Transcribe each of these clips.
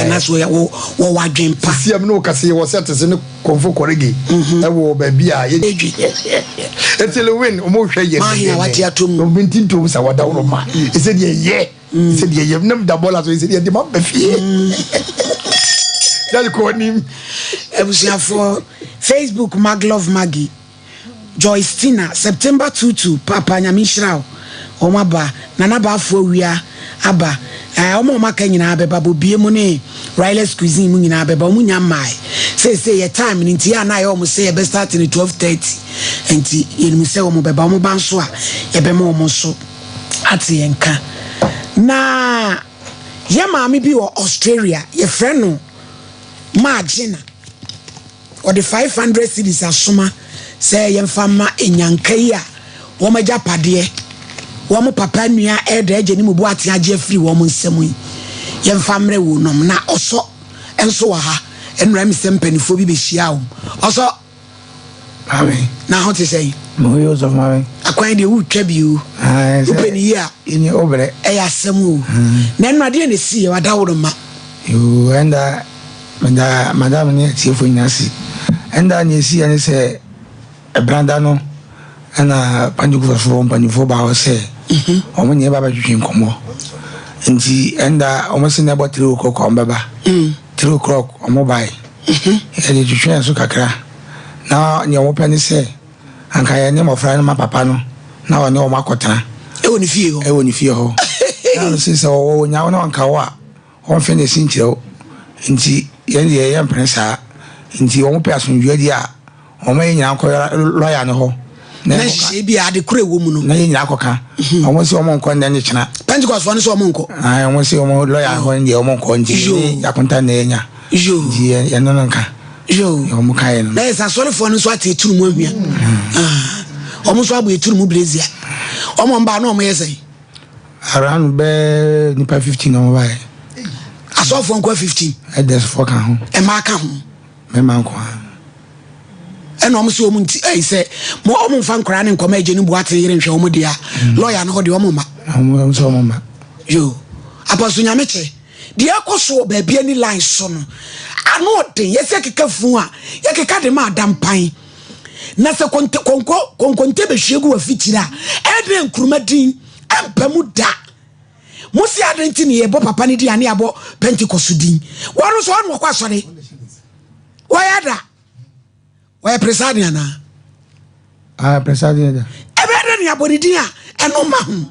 na so wo wadwen pa siam no kase wo set se ne konfo korege e wo ba bia ye etele win o mo hwe ye ma ya wati atom no bintin to sa wada wo ma e se de ye se de ye nam da bola so e se de ma ba fie dal ko nim ebusiafo Facebook Maglove Maggie Joycina September 22 Papa Nyamishra omaba nana ba afo wia aba omo maka nyina abeba bobie mu ne Riley's Cuisine mu nyina abeba mu nya mai say your time nti ya na ya omo say be start in 12:30 nti yenu say omo beba omo ban so a ye be mo omo so ati yenka na ye maami bi wo Australia ye friend no Magina or the 500 cedis asoma say yemfama enyanka yi a wo maja pade wo mo papa nua eda ageni mu bo ate age afiri wo mo nsem yi yemfamre wo nom na oso enso wa ha enra mi sempanifo bi be hia wo oso amen na how to say mo use of my akwan de wo twa bi o upeni ya ini obre e asem o na enra de na si ye wada wo ma you and madam ne tiefo nyasi and then si ani se branda no ana panjugo from panjufo ba o se omo nye baba twetwe nkomo nti enda omo se na bo 3 o'clock on baba 3 o'clock omo bai e de twetwe so kakra na nye omo pani se anka ye ne mofra na papa no na one omo akotana e woni fie ho na se se o nya na anka wa on fe ne sinchiro nti ye empresa nti omo pe asunju adi a omo nyina ko lawyer no ho na shi bi ade kure wo mu no na nyina akoka omo se omo nko nda ne chena Pentecost fo ne so omo nko omo se omo lawyer ho ndi omo nko ndi yakunta na enya jo ndi ye no nka jo omo kai no na esa sole fo ne so ate turu mu ahia omo so abo eturu mu brezia omo mba na omo yesai around be nipa 15 omo bai aso fo nko 15 e des fo kan ho e ma ka ho me man ko eno omo se omo nti ai se mo omo mfa nkora ne nkoma agye ne bu ate yere nhwe omo dia lawyer no ho de omo ma omo so omo ma yo apaso nyameche de akoso ba bia ni line so no ano de yese keka fu a ye keka de ma adampan na se konkonte be hwegu wa fitira edre nkurumadin empamu da musi adenti ne yebo papa ne di ane abo Pentecost din wonu so wonu kwa sore wayada way presiding na presiding da ebere ne abodidin a eno ma hu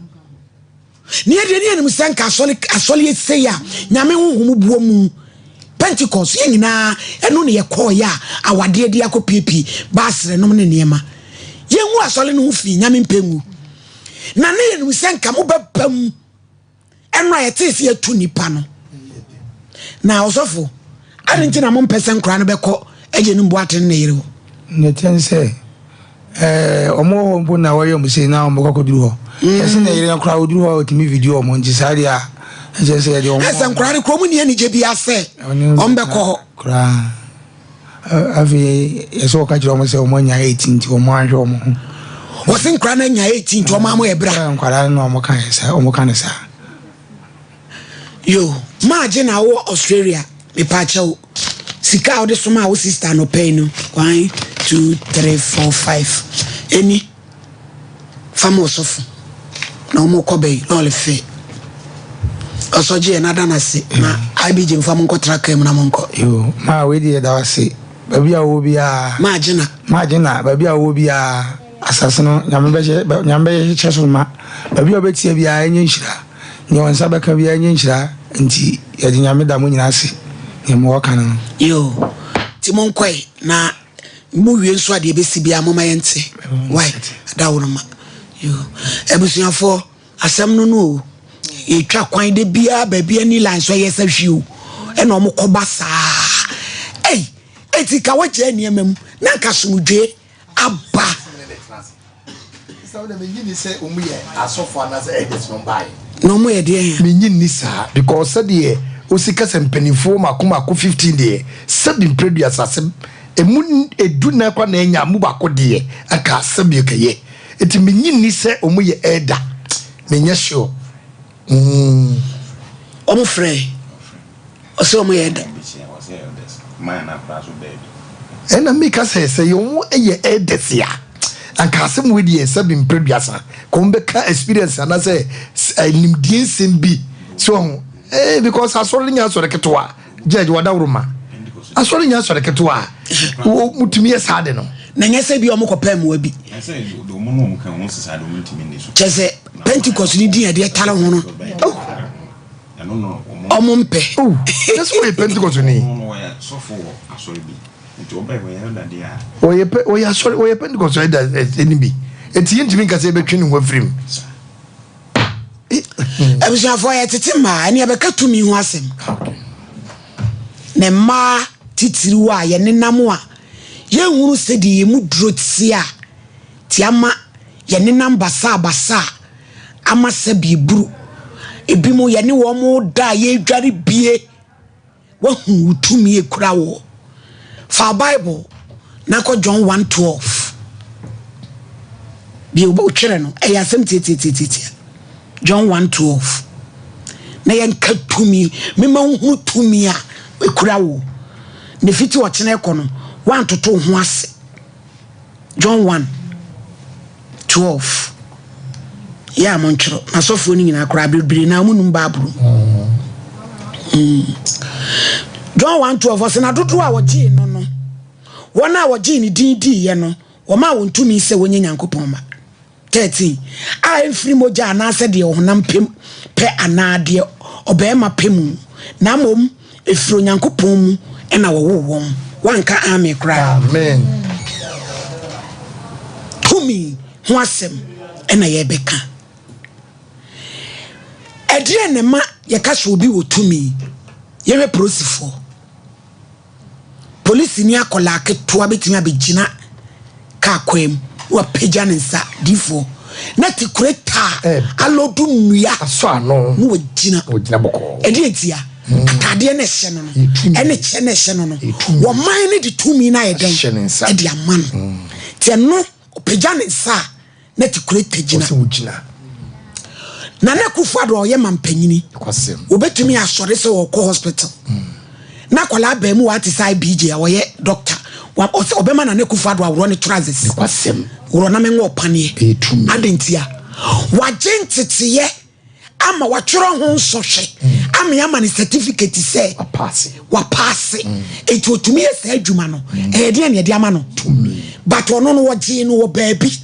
ne de ne anim senka asole eseya nyame huhum buo mu Pentecost ye nyina eno ne ye call ya awade de akopiepie basre nom ne niema ye hu asole no fi nyame mpengu na ne anim senka mo bepam eno ayete se atu nipa no na osofo adenti na mo mpese nkra no beko eje no boate ne yire ne tense omo mbo na wayo mse na omo kokoduru ho ese na yire nkra oduru ho otimi video omo nti sari a eje se de omo ese nkra ne kromu ne je bia se ombeko ho kra avi eso ka jiro omo se omo nya 18 nti omo anhwe omo o se nkra na nya 18 nti omo ebra nkra na omo kan sa omo kan sa yo Magina wo Australia me pacho sika o de soma wo sister no pay no 1 2 3 4 5 eni famoso fu na omo kobe no le fe osoje na dana se na ibj mfam nko traka em na monko yo ma we di da wase babi a wo bia Magina babi a wo bia asasino nyambe cheso ma babi a betie bia enye nhira ni wonsa beka bia enye nhira nti ye di nyame da mo nyina ase ye mo waka no yo timon kwai na mu wie nso ade besi bia mo mayente why da wo no ma yo ebusuafo asem no no e twa kwan de bia ba bia ni line so ye sa hwiu e na omo koba saa etika waje niamam na kasumdwe aba so na me nyini se omu ye asofo anase edis no bai no mo ye de me nyini sa because said ye osika sempanifo makoma ko 15 de sabi produce asem emu edu na kwa na enya mu bako de aka sabi kaye eti me nyini se omu ye eda me nya sure omo frɛ so mo yɛ dɛ ɛna meka sɛ yɛwo ɛyɛ ɛdɛse a anka asɛm wei deɛ sɛ bimprɛduasa kɔm bɛka experience anasɛ nimdeɛ nsɛm bi so because asɔre nya asɔre ketewa judge wadaworo ma asɔre nya asɔre ketewa mutumi yɛ saa de no na nyɛ sɛ bi ɔmo kɔpɛ mu abi kyɛ sɛ Pentecost ni din yɛde tare ho no ɔmo mpɛ ɛsɛ wɔyɛ Pentecost ni wɔyɛ Pentecost ɛni bi ɛti yɛntumi nka sɛ yɛbɛtwe ne ho afirim abusuafoɔ yɛ tete mmaa ɛne yɛbɛka tumi ho asɛm ne mmaa titiriw a yɛnenam a yɛnhunu sɛdeɛ yɛmu duro tse a ti ama yɛnenam basa ama sɛ bieburu ebi mu yɛne wɔn mo da yɛdware bie wahu tumi ekura wɔ fa Bible na kɔ John 1:12 bi obo twere no ɛyɛ asɛm tietietie John 1:12 na yɛnka tumi mema hu tumi a ekura wɔ ne fiti ɔkyene kɔ no wantoto ho ase John 1:12 ya montwero na sofo ni nyina kora bebre na munum baaburu John 1:12 ɔse na dodo a wɔgye no no wɔna a wɔgye ni din ye no wɔma wɔntumi sɛ wɔnyɛ Nyankopɔn ma 13 a emfiri mogya anase de honam pem pe anade obema pemu na mom efiro Nyankopɔn mu na wɔwo wɔn wanka ame kra amen tumi ho asɛm na yɛbɛka ɛdeɛ ne ma yɛka so obi wɔ tumi yɛhwɛ prosifo police ni akola ketoa betimi abegina ka kwam wa pagya ne nsa difo na tikureta alodu nnua aso ano no wagina boko ɛdeɛ tia atade na ɛhyɛ no no ɛne kyɛ na ɛhyɛ no no wo man ne de tumi na yɛdan ɛde aman tie no pagya ne nsa na tikureta gina na na kufa do ɔyɛ mampanyini obetumi asɔre sɛ wɔkɔ hospital na kola ba mu wate sai BJ a wɔyɛ doctor obema na ne kufa do awro ne trousers woro na menwo pane adentia wagentete ama watworo ho nsɔhwe ama ne certificate sɛ wa pass eti otumi esa adwuma no ɛde ne de ama no but ono no wɔgye no wɔ baabi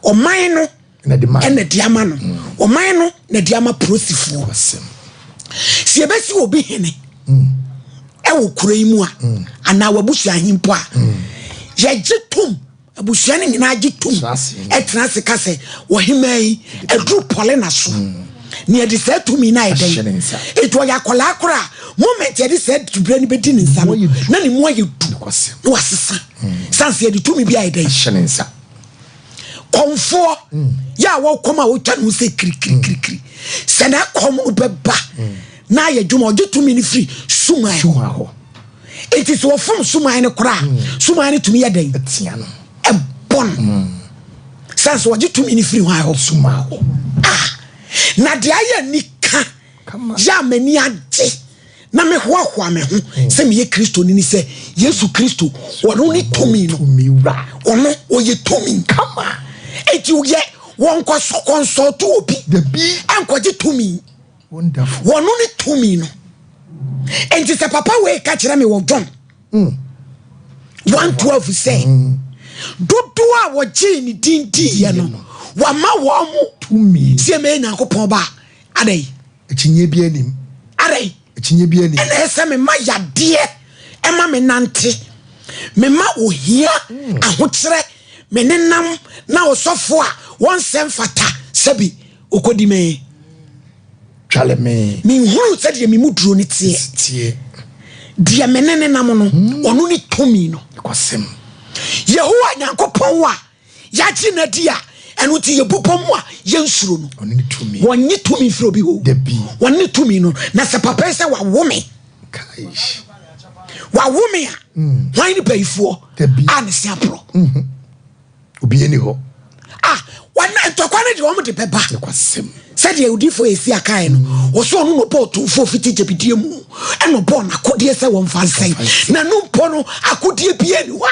ɔman no ene de ama no ɔman no na de ama prosifo si ebesi obi hene ewo kura yi mu a ana wabusu ahimpo a yegye tom abusu ne nyina agye tom etena se ka se wo hemai edru pole na so ne yede se tumi na eden eto ya kola akora moment yede se dubre ni bedi ne nsa no na ne mu ayedu no wasesa sanse yede tumi bi eden hyenensa komfo ya wo koma wo twa no se kiri se na kom obeba na ye dwuma ogye tumi ni free sumai ho it is wo from sumai ne kora sumai ne tumi yeden etia no ebon sense ogye tumi ni free ho sumai ho na de aye nika ya mani age na me hoahoa me ho se me ye Kristo ni se Yesu Kristo wono ni tumi no wura ono oye tumi kama eti uye won kwa so consult obi the bi ankwaje tumi wonderful wono ni tumi no enti se papa we ka kire me wo John 1:12 say dodo a woje ni dindi ye no wa ma wo mu tumi se me Nyankopɔn ba adai ekinye bi anim adai ekinye bi anim ene se me ma yade e ma me nante me ma ohia ahokire me nenam na osofo a won sem fata sabi okodi me twale me huru se de me muduro ni tie dia me nenam no ono ni tomi no kwasem Yehowa Nyankopɔn wa yaji na dia enu ti yebupom a yensuro no ono ni tumi wonni tumi fro bi ho de bi wonni tumi no na se papa se wa wome kaish wa wome a wan ni bayifo a ne se apro obi eni ho wana to kwane de wo de beba kwasem said ye udifo esi akai no wo so no po to fo fiti jebidie mu eno po na kodie se won fansai na no po no akodie bie ni wa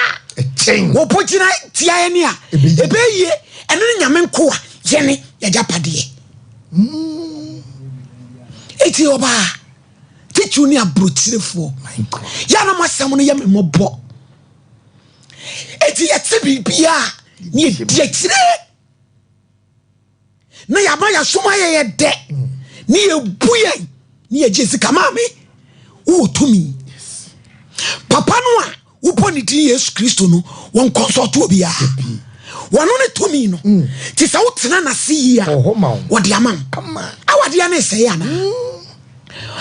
chain wo po gina tia ene a ebeye eno nyame nko a yene ya japade eti oba tichu ni abrotirefo ya na masam no ya memobo eti yete bibia ni dietire na ya ma ya soma ye de ni ebuye ni ejesi kama me wo tumi papa no a wo poni di Yesu Kristo no won consult obi a wono ne tumi no ti sa wo tena na si ya wo de amam awade ya na sei ana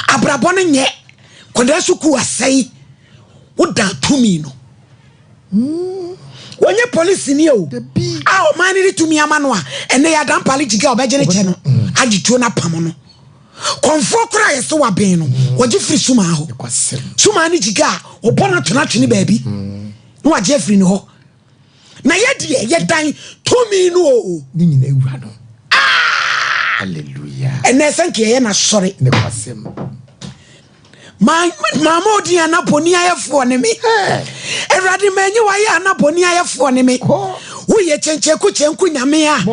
abrabo ne nye koda suku asei wo da tumi no wonye police ni o a o man ni tumi amano a ene ya dan pali jiga obegere che no agituo na pam no konfo kra yeso wa ben no woje free suma ho suma ni jiga o bona tona twene baabi no waje free ni ho na ye de ye dan tumi no o ni nyina ewura no hallelujah ene sanke ye na sori ne kwasem mama odi anaboni ayefo ne me erade manyi waye anaboni ayefo ne me wo ye chenche ku chenku nyame a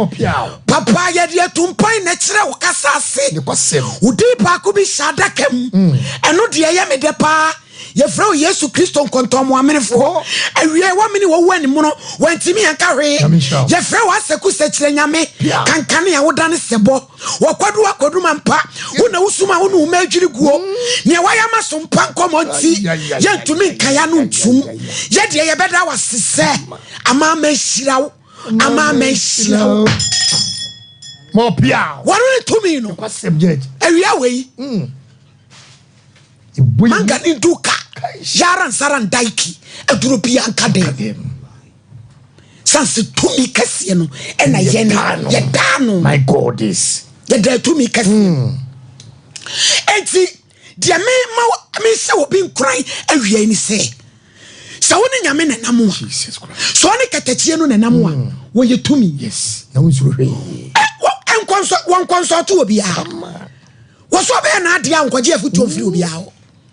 papa ye de tumpan na kire wo kasase ne kwasem udi pa ku bi shada kam eno de ye me de pa ye fra Yesu Kristo nkontomo amenefo awie wa meni wo wani mu no wantimi anka hwe ye fra wa seku sekire nyame kankane ya woda ne sebo wakwadu akodu mampa una usuma una umejiri guo ne waya masompa nkomo nti ye ntumi nkaya no ntum ye de ye beda wasese ama mehirawo mo pia wanu tumi no kwasem jeje awia wei manga ni duka yaran saran daiki aduro bia nkade sanse tumi kase no ena yene ye dano my god is ye da tumi kase enti dia me se obi nkran awia ni se woni nyame nenam a Jesus Christ so ne katachie no nenam a wo ye tumi yes na wonsuro hwe won to obi a wo so be na ade a nkoje afutu ofiri obi a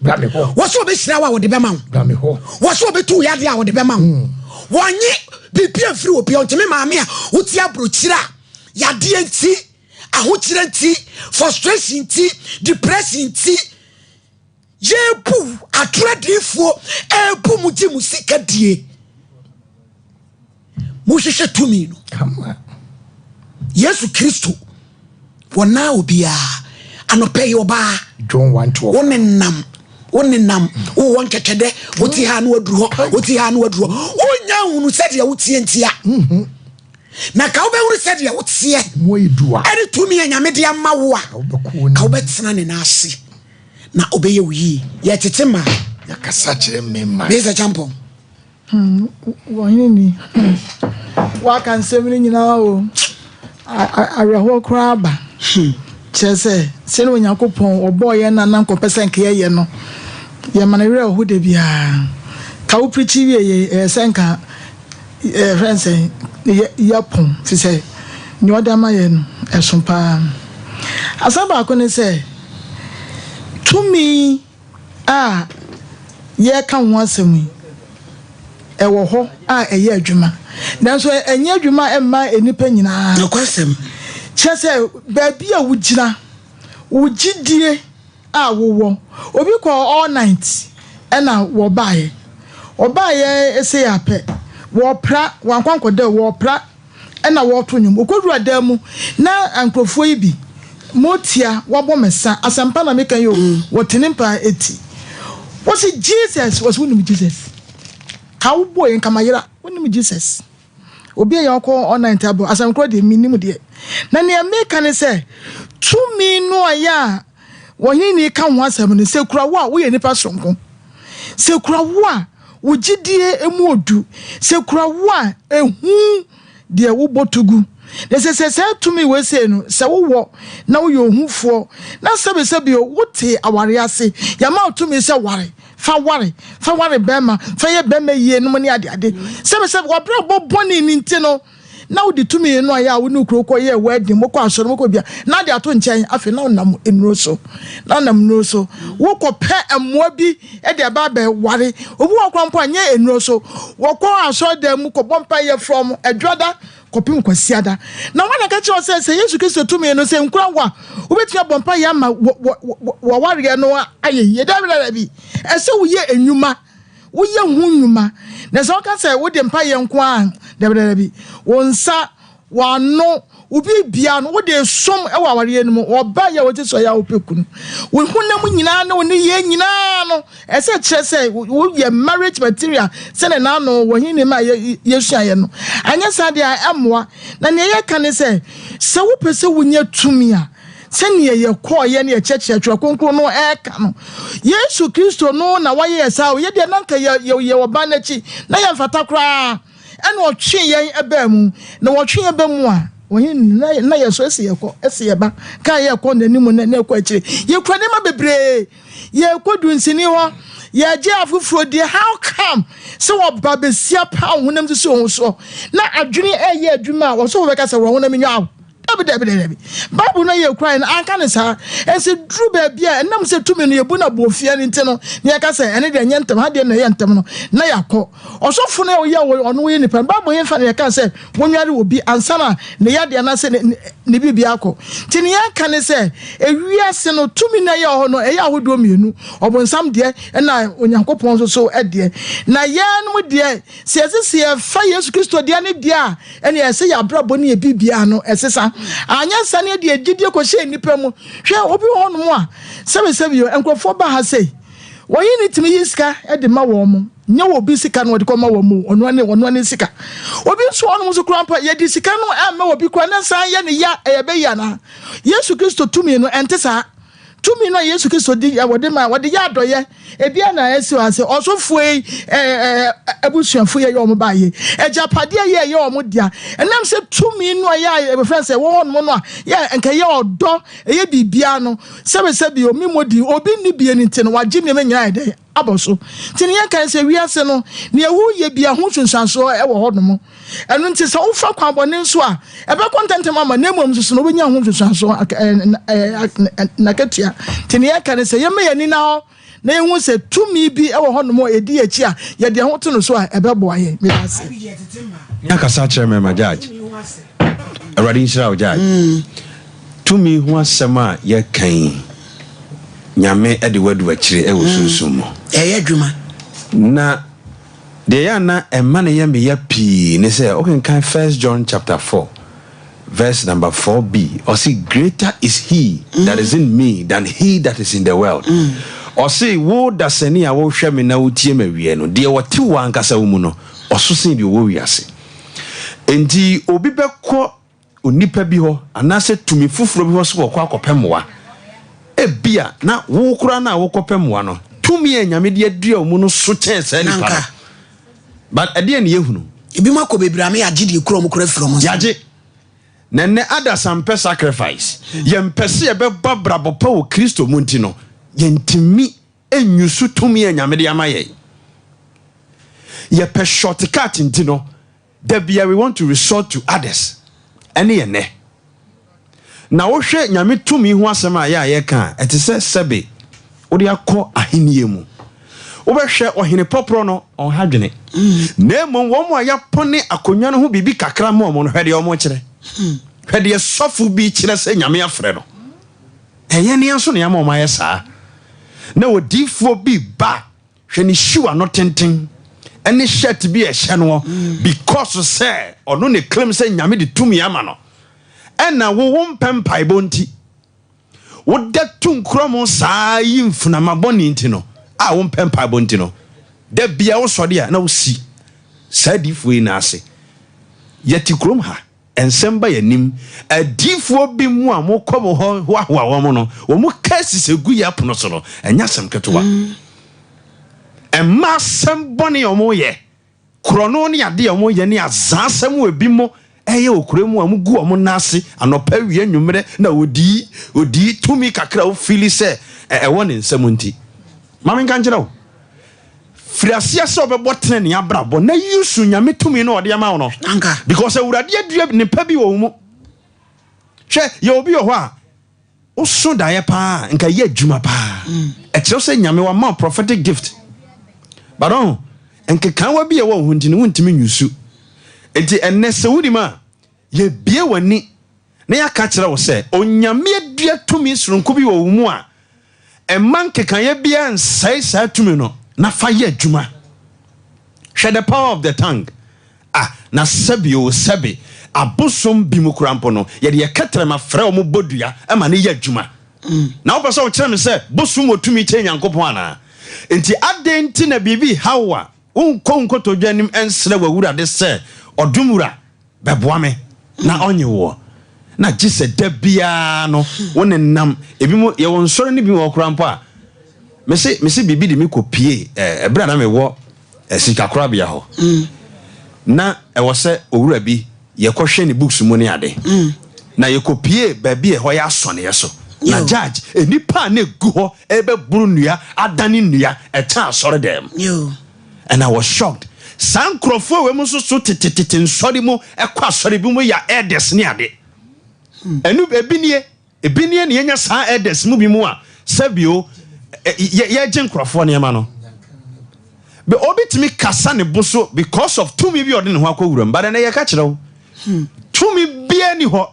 brame ho wo so be hira wa wo de be ma wo brame ho wo so be tu ya de a wo de be ma wo wonye bibia afiri obi o ntime maame a wuti abrochira ya de enti ahochira enti frustration enti depression enti yebu atradifo ebu muji musika die muhwehwe tumi no kama Yesu Kristo wona obia anope yoba John 1:12 wonenam wo won kekede woti ha no aduru ho woti ha no aduru onya hunu sede ya wotie ntia na ka obe hunu sede ya wotie mo yidua ene tumi anyame de ama wo a ka obetena ne na ase na obeye wi ye tetema ya kasa kire memma beza champo wonini wa kan semini nyina o areho kra ba chese se no nyakopon oboye na nankopese nke ye no ye manere ohu de bia ka wo preach wie senka friends ye pon fi se nyoda ma ye no esompa asaba ko ne se tumi a ye ka ho asemi ewo ho a eye adwuma nanso enye adwuma emma enipa nyina nokwasem chese baby a wujira wujidie a wowo obi ko all night na wo bae ese ya pe wo pra wankwankoda wo pra na wo to nwum okodu adamu na ankrofo yi bi motia wabo mesa asampa na meka yo wotenimpa eti what is Jesus was winning Jesus how boy nkamayira winning Jesus obi ya ko all night abo asamkro de minim de na ne America ne se tumi no aya wohini ka ho asem ne se kura wo a wo ye nipa sonko se kura wo a wo gidie emu odu se kura wo a ehu de wo botugu de se tumi we se no se wo na wo ye ohufo na se bi wo te aware ase ya ma tumi se ware fa ware bema fa ye bema ye no ne ade se wo bra boboni ni nti no na wo di tumi no ya wo nu kroko ye wedding mo kwa asoro mo ko bia na de ato nchen afi na nam enuro so na nam enuro so wo ko pe emmoa bi e de ba be ware obu wo kwampo anye enuro so wo ko asoro dem ko bompa ye from adwoda kopim kwasiada na wana ka che say Yesu Kristo tumi no say nkura wa obetia bompa ye ma wo ware no aye ye da bi ese wo ye enwuma wo ye hu nwuma na so ka say wo de mpa ye nko a da bi wonsa wano ubi bia no wo de som e wa ware no oba ye wo ti so ya opekunu wo hunam nyina na wo ne ye nyina no ese kire say wo ye marriage material se na no wo hin ne ma ye suaye no anya sa de amoa na ne ye ka ne say se wo pese wo nya tumi a sani ye ko ye ne cheche konkro no e ka no Yesu Kristo no na wa ye sa ye de nanka ye oba na chi na ye mfata kra ene o twe ye eba mu na wo twe eba mu a wohin na ye so ese ye ba ka ye ko nanimu na ko akire ye kura ne ma bebre ye ko du nsini ho ye je afufuro de how come so oba besia pa honam so na adwene ye adwuma wo so wo be ka se wo honam nyaa Debbie. Bible na ye crying anka ne sa ese dru ba bia enam se tumi no ye bu na bofia ne ntino ne ya ka se ene de nyentem ha de na ye ntem no na yakọ osofo na ye ono ye nipa Bible ye fa ne ka se wonware obi ansana ne ya de na se ne bibia akọ tini ya ka ne se ewiase no tumi na ye ho no e ya hodo mienu obonsam de na onyankopon so de na ye no de se ese fa Yesu Kristo de ne de a ene ese ya brabo ne bibia no esesa anya sane de gidie ko hye nipa mu hwe obi ho no a sebe yo enkrofo ba ha sei woyi ni timi yiska e de ma wo mu nya wo bi sika no de ko ma wo mu ono ne sika obi so ono so krampa ye di sika no a ma wo bi kwa na san ye ne ya e be ya na Yesu Kristo tumi no entesa tumi no Yesu Kristo di wode ma wode ya doye ebia na esi ase osofo abusuafo ye yo mo baye ejapade ye ye o mo dia enam se tumi no ya be friend say wo no no ye enka ye odo ye bibia no sebe o mi modi obi ni bie ni tin waje ne nyina ide aboso tin ye kan se wiase no ne ewu ye bia ho sunsanso e wo hodo mo enu nti se wo fa kwa bone nso a ebe content mama na mom susu no benya ho sunsanso na ketia tin ye kan se ye me ye ni na na ehun se tumi bi e wo hono edi achi a ye de ho to no so a ebebo aye me ase ya kasa chairman ma judge already shira judge tumi ho asema ye kan nyame e de wadu akire e wo sunsun mo ye adwuma na de ya na emma ne ye me ya pi ne say okay kan 1 John chapter 4 verse number 4b or see greater is he that is in me than he that is in the world or say wo da sani a wo hwe me na wo tie mawie no de wo ti wo ankasa wo mu no ososin de wo wiase enti obi bekọ onipa bi ho anase tumi fufuro bi ho so wo akopemwa ebia na wo kura na wo kopemwa no tumi anyame de adua wo mu no so chance ani pa but ade ne yehunu ebi mako bebrame ya gidi kuro mu kura firo mo yaje nene ada sampe sacrifice yempese ebe babrabo pa wo Kristo mu ntino yentimi enyusu tumi anyame de amaye ye pe shortcut ntino debia we want to resort to others ene ye ne na wo hwe nyame tumi ho asema ya ye kan etese sebe wo de akọ ahenie mu wo be hwe ohene popro no on hadwene na mo wo mo ya pone akonwa no ho bibi kakra mo no hwede o mo kire hwede sofu bi kire se nyame afre no eye ne anso ne ya mo ma ye saa na odifo bi ba hwe ni shiwa no tenten ene shirt bi e hye no because say ono ne claim say nyame de tumi ama no ena wo mpempai bonti wo de tunkrom saa yimfuna maboni nti no a wo mpempai bonti no de bia wo sode a na wo si sadifo ina ase yeti krom ha ensemba yanim adifo bi mu a mo komo ho wa mo no wo mo kasi segu ya pono so no enya sem ketowa emma sem boni o mo ye krono ne ade o mo ye ne azasem we bi mo eye okuremu a mugu o mo nase anopa wie nwumre na odi tumi kakra o fili se e won nsem nti mama nka njira o friasia se obebo tene ne abrabo na yusu nyame tumi no ode ama no anka because awurade adua ne pa bi wo mu hwe ye obi ho a uso daye pa nka ye adwuma pa e kire se nyame wa ma prophetic gift baron enke kan wa bi ye wo hundi ne wuntimi nyusu enti enne se wudi ma ye bie wani na ya ka kire wo se onyame adua tumi soronko bi wo mu a emman kekan ye bia nsai sa tumi no na fa ye adwuma hwe the power of the tongue na sabio sabi abosom bi mu krampo no ye de yeketre ma frɛ omo bodua ama ne ye adwuma na wo pɛ sɛ wo kyerɛ me sɛ bosom otumi kye nyankopɔn ana enti adenti na bibi hawa unko dwanim ensre wawura de sɛ odumura bɛboa me na onye wo na gise da bia no wone nam ebi mu ye won sori ne bi wo krampo a mesi bibi de me kopie ebra na me wo sika korabia ho na ewo se owura bi ye kohwe ne books mu ne ade na ye kopie ba bi e ho ya asone ye so na judge enipa na egu ho ebe buru nua adani nua eta asore dem and I was shocked sankrofo we mu so titititi nsori mu ekwa asore bi mu ya edes ne ade enu ebinie ne yenya sa edes mu bi mu a sabio ye genkrofo ne ma no be obitimi kasa ne boso because of tumi bi ode ne ho akowuram but na ye ka kirew tumi bia ni ho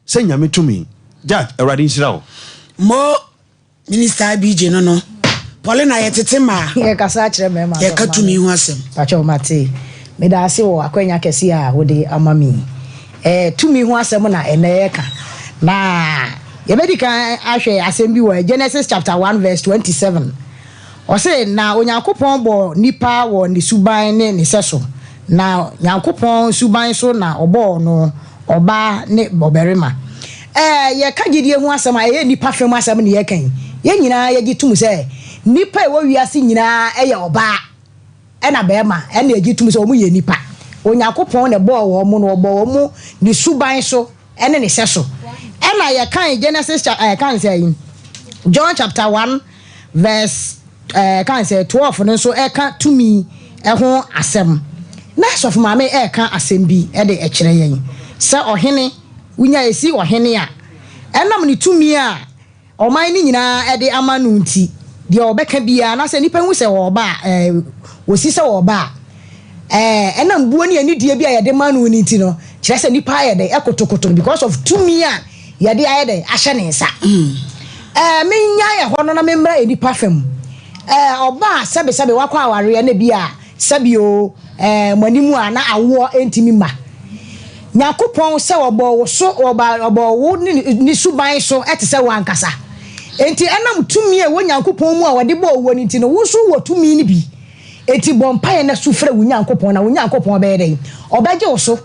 se nyame tumi judge already nsirawo mo minister BJ no Paulina yetete ma ye kasa kire me ma ye ka tumi ho asem pacho mate me da ase wo akwanya kese a wo de amami tumi ho asem na ene ye ka na ye medikan ahwe asem bi wo Genesis chapter 1 verse 27 o say na onyankopon bo nipa wo ne suban ne seso na nyankopon suban so na obo no oba ne boberima ye ka gidie ho asem a ye nipa fem asem ne ye kan ye nyina ye gitum se nipa e wo wiase nyina eye oba e na bema e na ye gitum se o mu ye nipa onyankopon ne bo wo mu no obo wo mu ne suban so ene ne seso e na ye kan Genesis kan say John chapter 1 verse kan say 12 no so e ka tumi e ho asem na so for mama e ka asem bi e de e kire yen se ohene unya esi ohene a enam ne tumi a oman ni nyina e de amanu nti de obeka bia na se nipa hu se wo ba wosi se wo ba enam buo ne ani die bia ye de manu ni nti no kire se nipa ye de ekotokoto because of tumi a ye de aye de ahye ne nsa menya ye ho no na memra enipa fam oba sebe wakwa aware na bia sabio manimu ana awo entimi ma nyakopon se obo so obo wo ni suban so etese wankasa enti enam tumi e wo nyakopon mu a wode bo wo ni nti no wo so wo tumi ni bi enti bompa na sufre wo nyakopon na wo nyakopon be den obaje wo so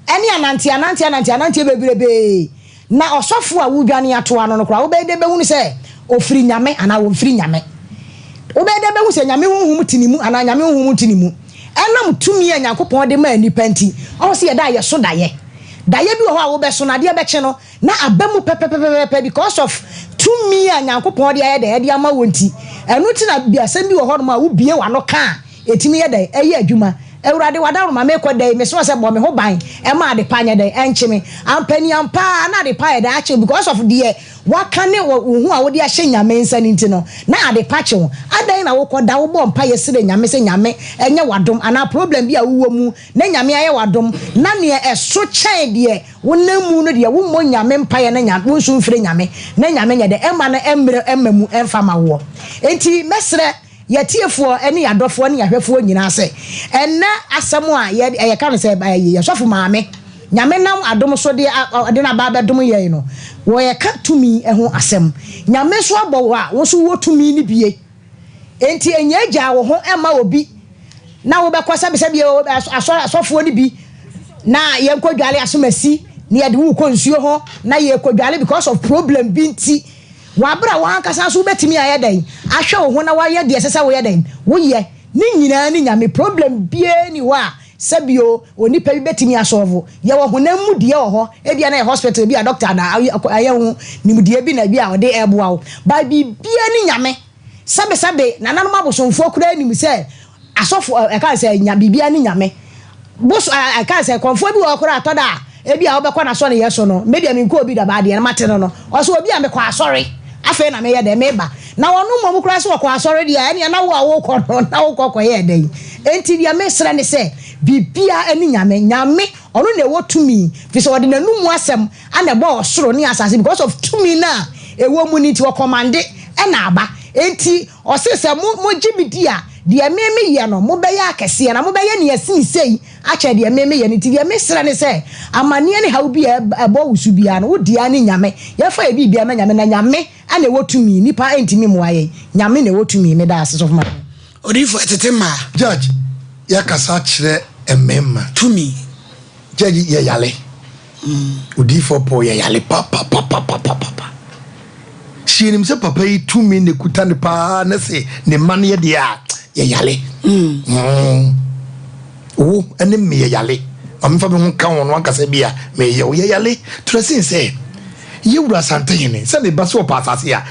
ene anante bebrebe na osofo a wo dwane ato ano no kra wo be de be hu ni se ofiri nyame ana wo ofiri nyame wo be de be hu se nyame honhum tinimu ana nyame honhum tinimu enam tumi a nyakopon de ma nipa nti o se ye da ye so daye bi ho a wo be so na de be che no na abamu pepepepe because of tumi a nyakopon de aye da ye de ama wonti enu ti na biasem bi wo ho no ma wo bie wa no ka etimi ye da eye adwuma Eurade wada ma me kwada me so se bo me ho ban e ma de panya de enchime ampani ampa na de pa da ache because of the waka ne hu a wo de ahye nyame nsa ni ntino na ade pa che ho adan na wo koda wo bo mpa ye sire nyame se nyame enye wadom ana problem bi a wo mu na nyame aye wadom na ne eso chen de wo namu no de wo mo nyame mpa ye na nyame wo nsu mfire nyame na nyame nye de e ma na emre emamu emfa ma wo enti mesre yetiefo ene yadofo ne yahwefo nyina se enne asemo a ye ka no se ye sofo maame nyame nam adom so de na ba bedom ye no wo ye ka tumi ho asem nyame so abowo a wo so wo tumi ni bie enti enye agya wo ho ema obi na wo bekosa be asofo ni bi na ye nkodwale asomasi ne ye de wo konsuo ho na ye kodwale because of problem bi nti wabra wankasa so betimi ayedan ahwe wo ho na waye de sesa wo yedan wo ye ni nyina ni nyame problem bie ni wa sabio onipa bi betimi asolve ye wo ho na mu de wo ho e bia na hospital bia doctor na aye ho ni mu de bi na bia wo de eboa wo ba bi bie ni nyame sabe na nanom abosomfo kura ni mu se asofo eka say nya bibia ni nyame boso eka say konfo bi wo kora atoda ebi a obekọ na so ne yeso no maybe am nko obi da ba de na mate no oso obi a me kwa asori afa na me ye de me ba na wonu mo kura so kwa asori de ene na wo awokọ no na wo kokọ ye den enti dia me sra ne say bibia ani nyame ono na ewo tumi fi so de nanum asem ana bo osoro ne asase because of tumi na ewo mu ni ti wo command e na aba enti osese mo gibidi a de meme ye no mo be ya akese na mo be ye ne yasin sei ache de meme ye ne ti de mesra ne se amane ne hawo bi ebo wusu bia no wo dia ne nyame ye fa e bibia ma nyame na nyame ana ewo tumi nipa entimi mo aye nyame na ewo tumi me da asese of ma odifo etetema judge ya kasa kire emema tumi judge ye yale odifo po ye yale papa shinim se papa yi tumi ne kuta ne pa na se ne man ye dia ye yale o ene me ye yale amfa be ho ka won wan kasa bia me ye yale trasin se ye wura sante yene se ne ba so pa asase ya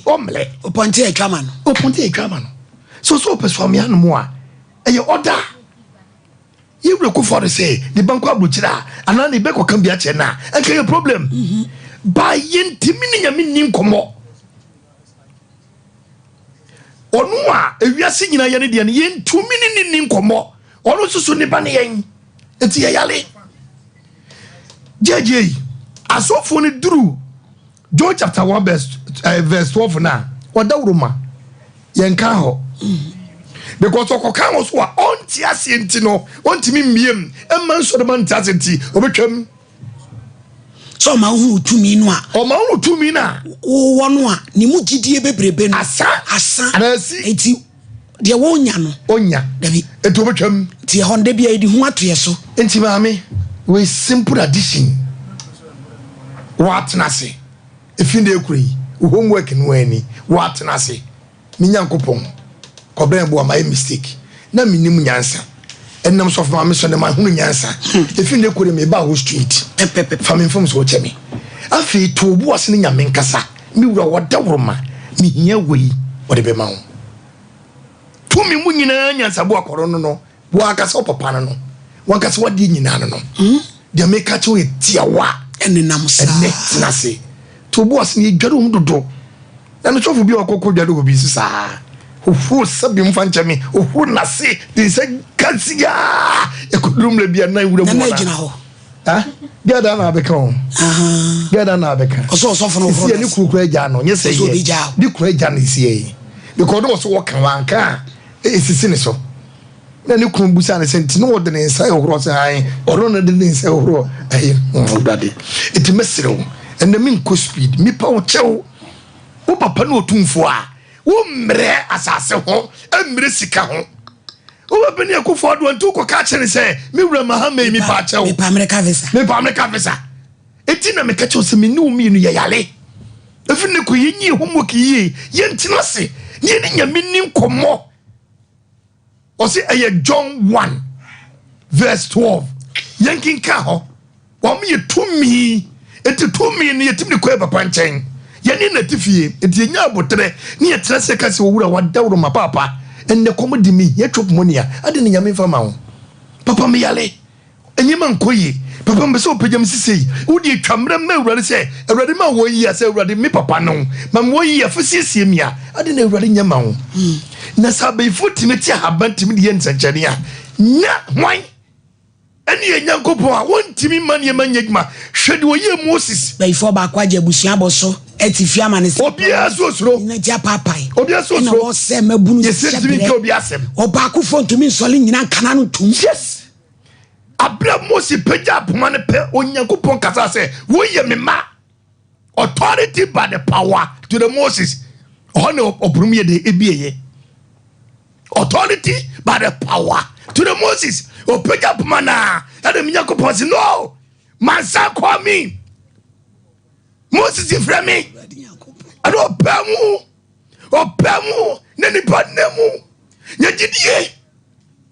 omle oponte e twama no so peso me anu mo a eye order ye wura ko for say the bank abukira ana ne be ko kan bia che na enke ye problem ba ye ntimi ne nyame nim komo onu a ewiase nyina ye ne de ne ye ntumi ne nim komo onu susu ne ba ne yen enti ye yale jeje asofo ne duru John chapter 1 verse 12 na odawroma yenka ho because okoka ho so a onti ase enti no ontimi miem emma so de man ti ase enti obetwam so ma hu tumi no a o ma hu tumi na wo no a ni mu gidie bebrebe no asa anasi enti de wo nya no onya dabi enti obetwam ti honda bia edi hu atoye so enti maame we simple addition what nasi if you dey homework no ani what nasi mi nyankopon ko bren bo my mistake na mi nim nyansa enam so for me so na ma hunu nyansa if you dey me ba ho street family from so chemi afi to obu ase nya me nkasa mi wura wodawroma mi hia wei wode be ma ho to mi mu nyina nyansa bo akoro no bo akasa papa no wankasa wadi nyina no dia me ka che we tiawa enenam sa nasi to bo ase ni dwaro dodo na no chofo bi okoko dwaro obi sisa ofu sabi mfanchami ofu nasi de se kansia ekudum le bia na wura mu na gina ho bia da na abeka ho bia da na abeka oso fo no fo ni kukura ja no nye se ye di kukura ja na sie because no so work wanka esisi ni so na ni kun busa na senti no wode ne nsa ehoro se han oro na de ne nsa ehoro ayi odade eti mesiro ende min ko speed mi pa wo chew wo papa no otumfo a wo mre asase ho emre sika ho wo ba ni akufo do ntu ko ka kire se mi wura mahame mi pa chew mi pa america visa eti na me ka chew se mi nu mi nu ye yale efi ne ko yenyi homework yi ye ntina se ni nya mi nim komo o se eye John 1 verse 12 yankin ka ho wo mi tumi eti tumi ni yetim ni ko e papa nchen yeni na tifie eti yenya abotre ni yetra se ka se owura wadawro ma papa enne komo di mi yetwop monia ade ni nyame fa ma ho papa me yale enyima nkoyi papa mbe so pejam sisei udi twamra ma ewurade se ewurade ma wo yi ase ewurade mi papa no ma mo yi afusiesie mia ade na ewurade nyama ho na sabe futimeti habantimi de yensanchane a nya hwan eni enyankopon a wontimi manie manyegma hwede wo ye Moses before ba kwa jebusia boso etifia mane se obia so suro na ja papai obia so suro wo se mabunu se timi ke obia sem oba ku fontumi nsole nyina kana no tum yes abra Moses peja poma ne pe onyankopon kasa se wo ye me ma authority by the power to the Moses on obrumye de ebieye authority by the power to the Moses opeja pumana ade minyakopon si no mansa kwa mi Moses ifra mi ade opemu ne nipa nemu nyagidie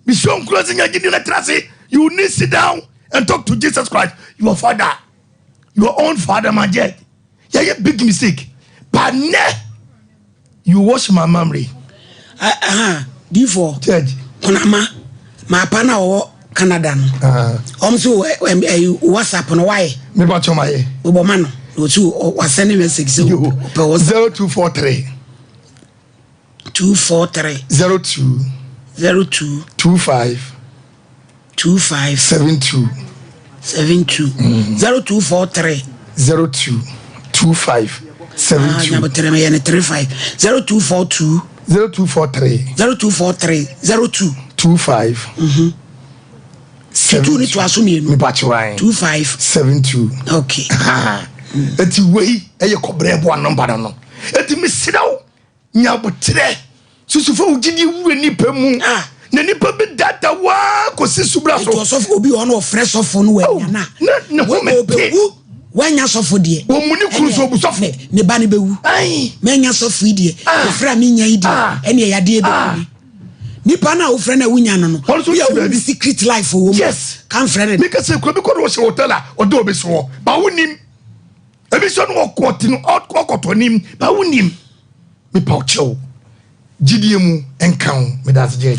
mission close nyagidie na trase you need sit down and talk to Jesus Christ your father your own father my jet yeah big mistake but ne you wash my memory D4 judge Kunama my partner or Canada so WhatsApp no why me ba choma ye Obomano was sending message 0243 02 25 72 0243 02 25 72 0242 0243 02 25 72 ni to asumi me ba chwa 25 72 okay eti wei eye kobre bo number no eti me sidaw nya botre susufo ugidi wu nipa mu na nipa be data wa ko sisubra so to so obi on of fresh of no we na na me pe wanya sofo de wo muni kru so bu sofo ne ba ne bewu menya sofo de ofra me nya idi ene ya de be nipa na ofra na wunya no no ya wo secret life wo yes kan frere me ka se ko bi ko wo se hotel a o do be so ba wonim ebi so no okoti no okoto nim ba wonim me pa o chew gidie mu enkan me that's je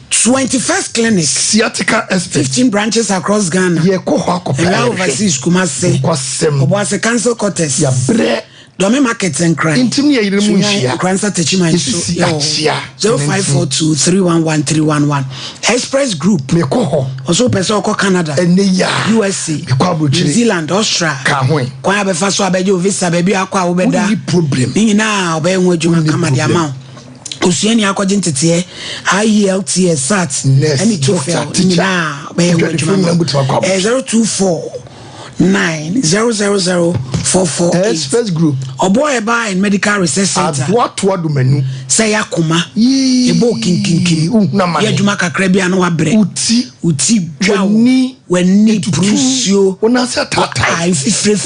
21st clinic sciatica expert 15 branches across Ghana ye ko ho akopɛ and overseas Kumasi Obuasi Council Quarters ya bre Dome Market and Crime intim ye yire mu nhia Kransa Techima so 0542311311 Express Group me ko ho also person ko Canada ene ya USA New Zealand Australia ka ho kwa be fa so abeje visa baby akwa wo beda problem ni na obe enwo adwuma kama dia ma osuani akwaje ntete IELTS SAT any TOEFL ni na obe enwo adwuma 024 9000448 Express Group Oboy Eba and Medical Research Center what do menu say yakuma ebo kinkinkin ya dwuma kakra bia na wabre uti dwa wani prusio ona se tata ai fifre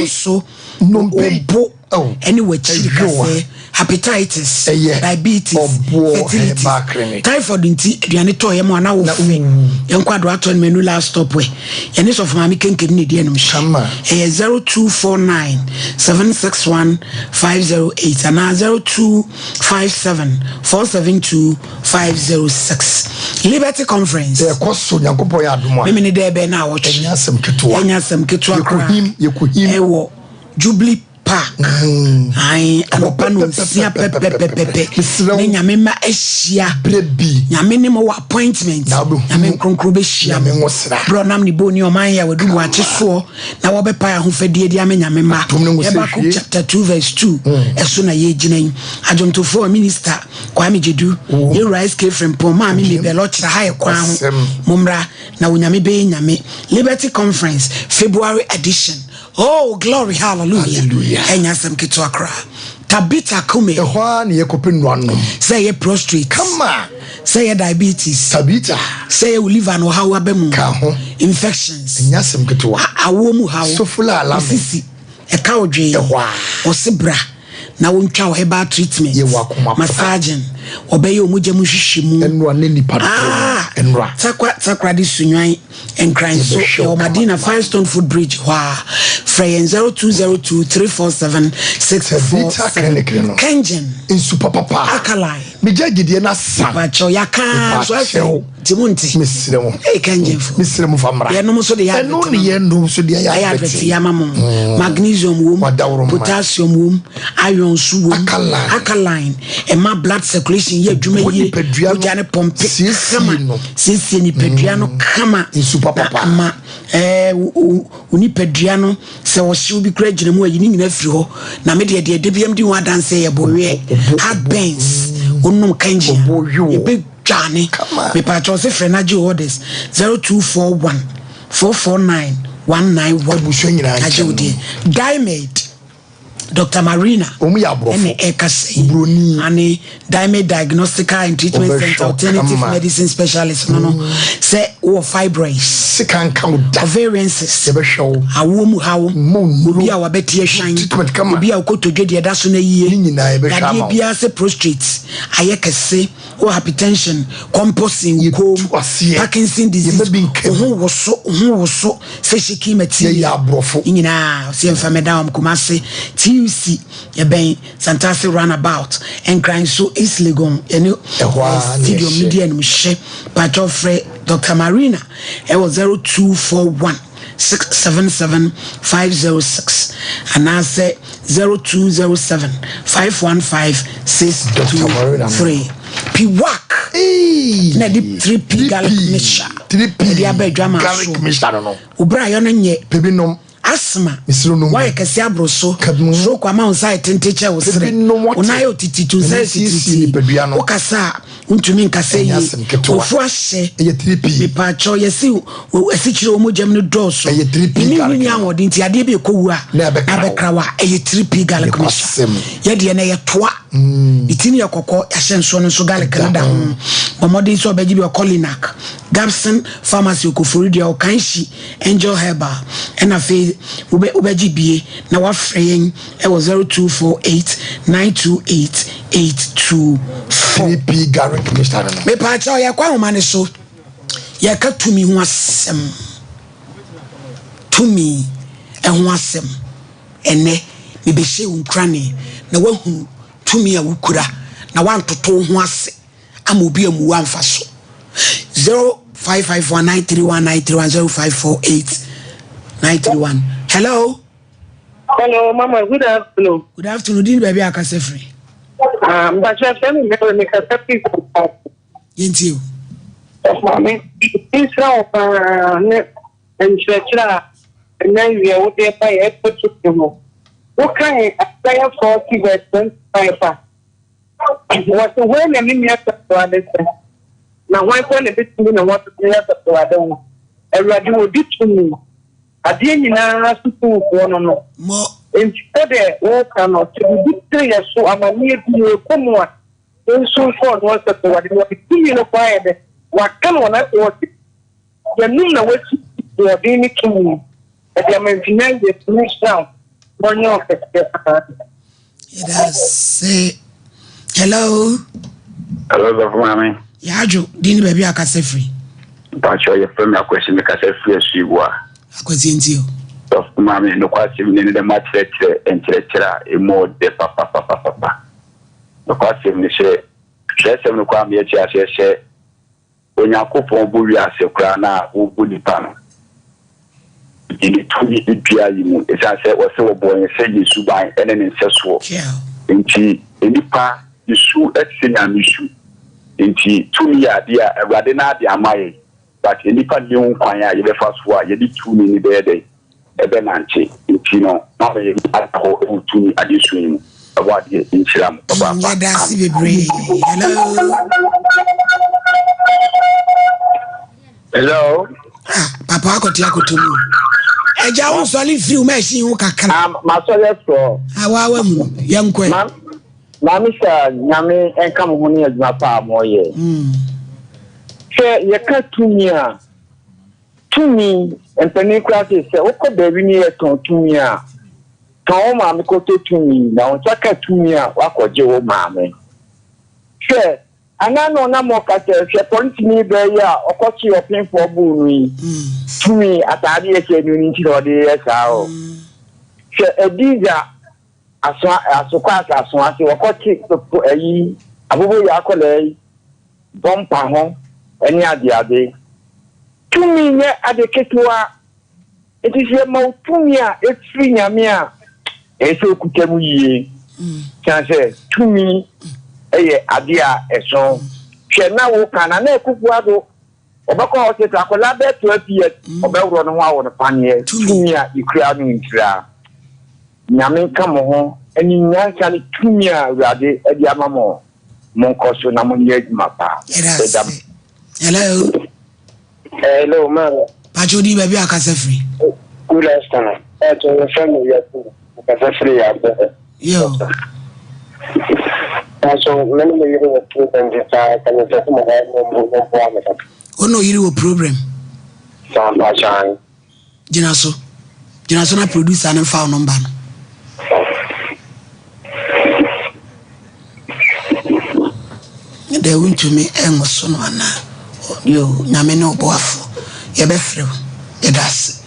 so nombo anyway chikase hepatitis diabetes fertility typhoid nti aduane to ye mo na wo fe yenkwado ato menu last stop we yene so fama mi kenkem ne die no mhye 0249 761 508 and 0257 472 506 Liberty Conference e koso nyankopon ya adomo me ne de be na wo twe enyasem keto yekohim ewo Jubilee ai anopano sia pepepepepe ne nyame ma ehia brebi nyame ne mo appointment nyame kronkro be hia bro nam ni boni o man ya wadu mu ache so na wo be pa ya ho fadie dia me nyame ma Habakkuk chapter 2 verse 2 eso na ye ginan ajontofo minister Kwame Jedu ye rise came from poma me be lo kira ha ye kwa ho momra na wo nyame be nyame Liberty Conference February edition. Oh, glory, hallelujah. Enya sem kitu akra. Tabita kume. Ehwa ni yekope nwanom. Say ye prostrate. Come on. Say ye diabetes. Tabita. Say ye liver no how abemu. Ka ho. Infections. Enya sem kitu wa. Awomu how. Sofula alame. Sisi. Eka odwe. Ehwa. Osebra. Na wontwa wo herbal treatment. Ye wakoma. Massaging. Obeye omuje mu hwehwemu. Enwa ne nipa. Enwa. Takra di sunwan enkran so e o Madina Firestone Food Bridge wa Freyen 0202 347 647 Kenjen in super papa Akalai me jagidie na sa bacho yaka so afi timunti misremo Kenjen fo misremo famra ye no so de ya eno ne ye no so de ya advert ya mamo magnesium wom potassium wom iron su wom alkaline e ma blood circulation ye adwuma ye oja ne pompe kama sisi ni pedua no kama super papa ama uni pedua no se wo hye obi kura gina mu ayi ni nyina firi ho na me de biam di wa dance ye bowe hard bends onum kanji e be dwane me pa cho se frenaji orders 0241 449 191 busho nyina ajudi diamond Dr. Marina ene ekase ani Diamond Diagnostic and Treatment Center Alternative Medicine Specialist no say o fibroids sikan kan da ovarian cysts be hwew awomu hawo obi a wabeti ehwan obi a okotodwede da so na yie nyina be hwa ma bia se prostate ayekese o hypertension composing ko Parkinson disease ho woso se shiki mati ya brofo nyina se mfameda Kumasi NUC yɛbɛn Santasi roundabout ɛnkran so East Legon ɛne stadium media no hyɛ patro frɛ Dr. Marina ɛwɔ 0241 677 506 and I say 0207 515 623 Piwak na di 3P garlic mixture 3P garlic mixture no obra yo no nye pebinom asma misro why kese abroso so kwa ma unsa tenteche wo sere unaye otiti tu sai titi o kasa untumi nkase yi ofu ahye eye 3P me pa cho yesi esichire omo jam no doso eye 3P garlic ni awodi nti ade be kowu a abekrawa eye 3P garlic mixture ye de na ye toa itini ye kokko ahye nso no so garlic na da ho bomodi so obeji bi Colinac Gabson pharmacy okoforidia o kanshi Angel Herbal and afi ubeji bie na wafreyen e was 0248 928 824 3P garlic mixture no me pa cha ye kwa homa so ye ka tumi ho asem tumi e ho asem ene me be hye unkrane na wahu tumi a wukura na wantoto ho ase ama obi amu amfa so 05519319310548 hello mama, good afternoon. Good afternoon, din baby akase free. But you have me make a happy. Yenti o. Mama, this now and church and then we are there by effort to you. What kind of player 40 version 5? What the way I mean to understand. Now why when a bit to what to play to I don't. Everybody will do to me. I didn't know to one on Mo instead of cannot to be so I'm a near to come on. So for was that what it was quiet. What come on that was the noon away to a being to me. At the American the police down. One of it does say hello. Hello, mommy. Yajo, din baby akase free. But your friend a question because I feel she was. Akwati enti o. Of mommy, no question in the match and lecture a more de papa. The question is share some kwam ye share when you cook on bully as a crana or bully pan. In the 2 EPI, as I said, was so boy and say you should buy and then incessant. In tea, in the pa, you should at senior issue. In tea, 2 years, dear, rather not the amay. But in the pan, you inquire, you the first one, you did 2 minutes a day. A benanche, in Tino, not a whole 2 minutes addition. About the Incham. Hello. Papa akotia kotomu. Eja wo soli free machine wo kakra. Ma so let's go. Awa mu yankwe. Ma mi sha nyame enka mo ni aduma pa moye. She ye ka tumi empeni kwase se okọ baby ni e ton tumi a. Ton ma mi ko to tumi na on chaka tumi a wakoje wo ma me. She anano na mo ka se police ni be ya okochi opin for bu ni. Tumi atade e se ni nti do de e sa o. She ediza asokwa ase wakochi eyi abobo ya akole bompa ho eni ade tumi nye adeketua etise ma tumi a efri nyame a eso kutamu yie chance tumi eye ade a eso hwe na wo kana na ekuku ado obako hospital akola be 12 years obewro no ho awo no panie tumi a ikura no ntira nyame ka mo ho eni nyanka ni tumi a urade edi amamo monkoso na monye mapa hello. Hello, man. Pachodi baby akase free. Good afternoon. To your family, akase free after. Yo. So many you know program this can you just mo Ono yiri wo program. Sompa chan. Jinaso na producer na fa number no. They went to me engoso no ana. Yo nyame no boafo ye be frɛ ye das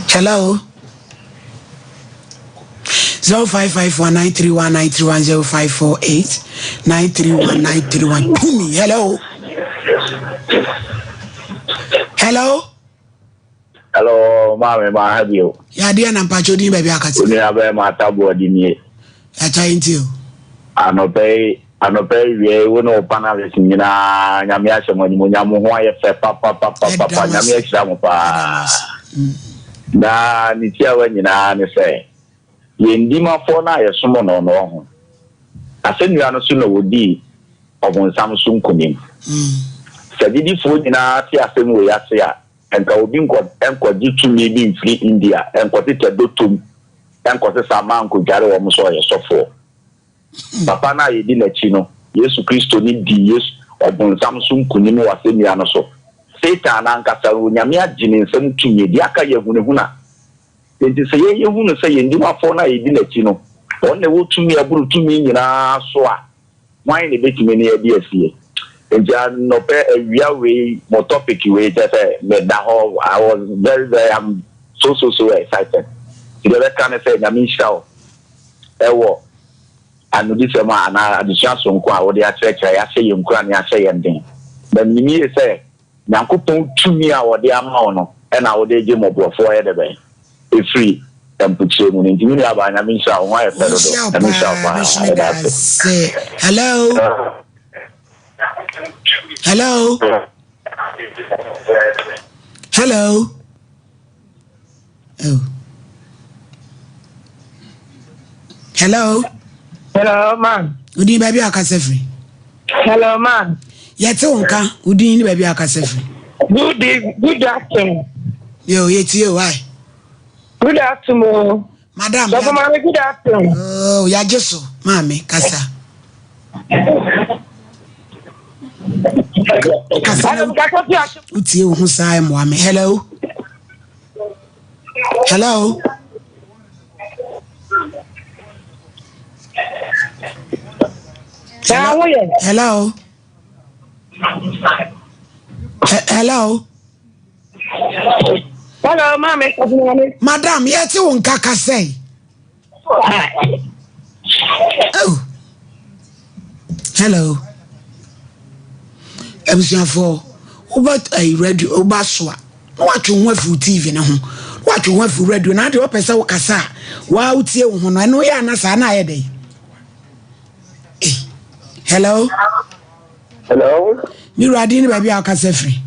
hello 0551931931 Pumi. Hello. Hello, mama, ma have you? Ya dia na mpacho din baby akati. Uni abe ma tabo di ni. Ya trying to. Anope wie wono panel nyina nyame ahyemo ni nyamo ho aye fe papa nyame ahyira mo pa. Na ni tia wa nyina ne se. Ye ndima fo na ye somo no ho. Asenua no so na wodi obonsam so nkonim. Sadidi fo nyina ti asemu we ase a enka obi enko ditumi bi mfiri India enko tete dotum enko se sama enko jare wo so ye sofo. Papa na yedi na chi no Yesu Kristo ni di Yesu obonsam so nkonim wa asenia no so. Satan ankasa nyame agine nsam tumi di aka ye hunehuna. Enti se ye hunu se ye ndima fo na yedi na chi no onne wo tumi aburu tumi nyina so a wan ne betime ne yedi asie. Enja no pe awia we mo topic we just me da ho I was very I'm so excited. The other kind of say nyame shao ewo anu di sema ana adisua so nko a wo de akyerɛkyerɛ ya hye yem kura ne ahye yem den. But nimi say nyankopɔn tumi a wo de ama wo no e na wo de gye mobofo ye de ben. E free tempuche mu nti mi aba nyame shao ho aye pedo do. Nyame shao pa. Hello. Hello. Oh. Hello, man. Udi baby akasefri. Hello, man. Yete onka udi ni baby akasefri. Good afternoon. Yo, yeti why? Good afternoon. Madam. So, mama, good afternoon. Oh, ya jeso, mami, kasa. Uti e hu sai mo me. Hello. Hello. Hello. Hello, mommy. Madam, yeti won kaka say. Oh. Hello. Ebusiafo obat ai radio obaswa watch ho afu TV ne ho watch ho afu radio na de opesa wo kasa wa utie wo ho no eno ya na sa na ayede. Hello. Mi radi ni baby akasa free.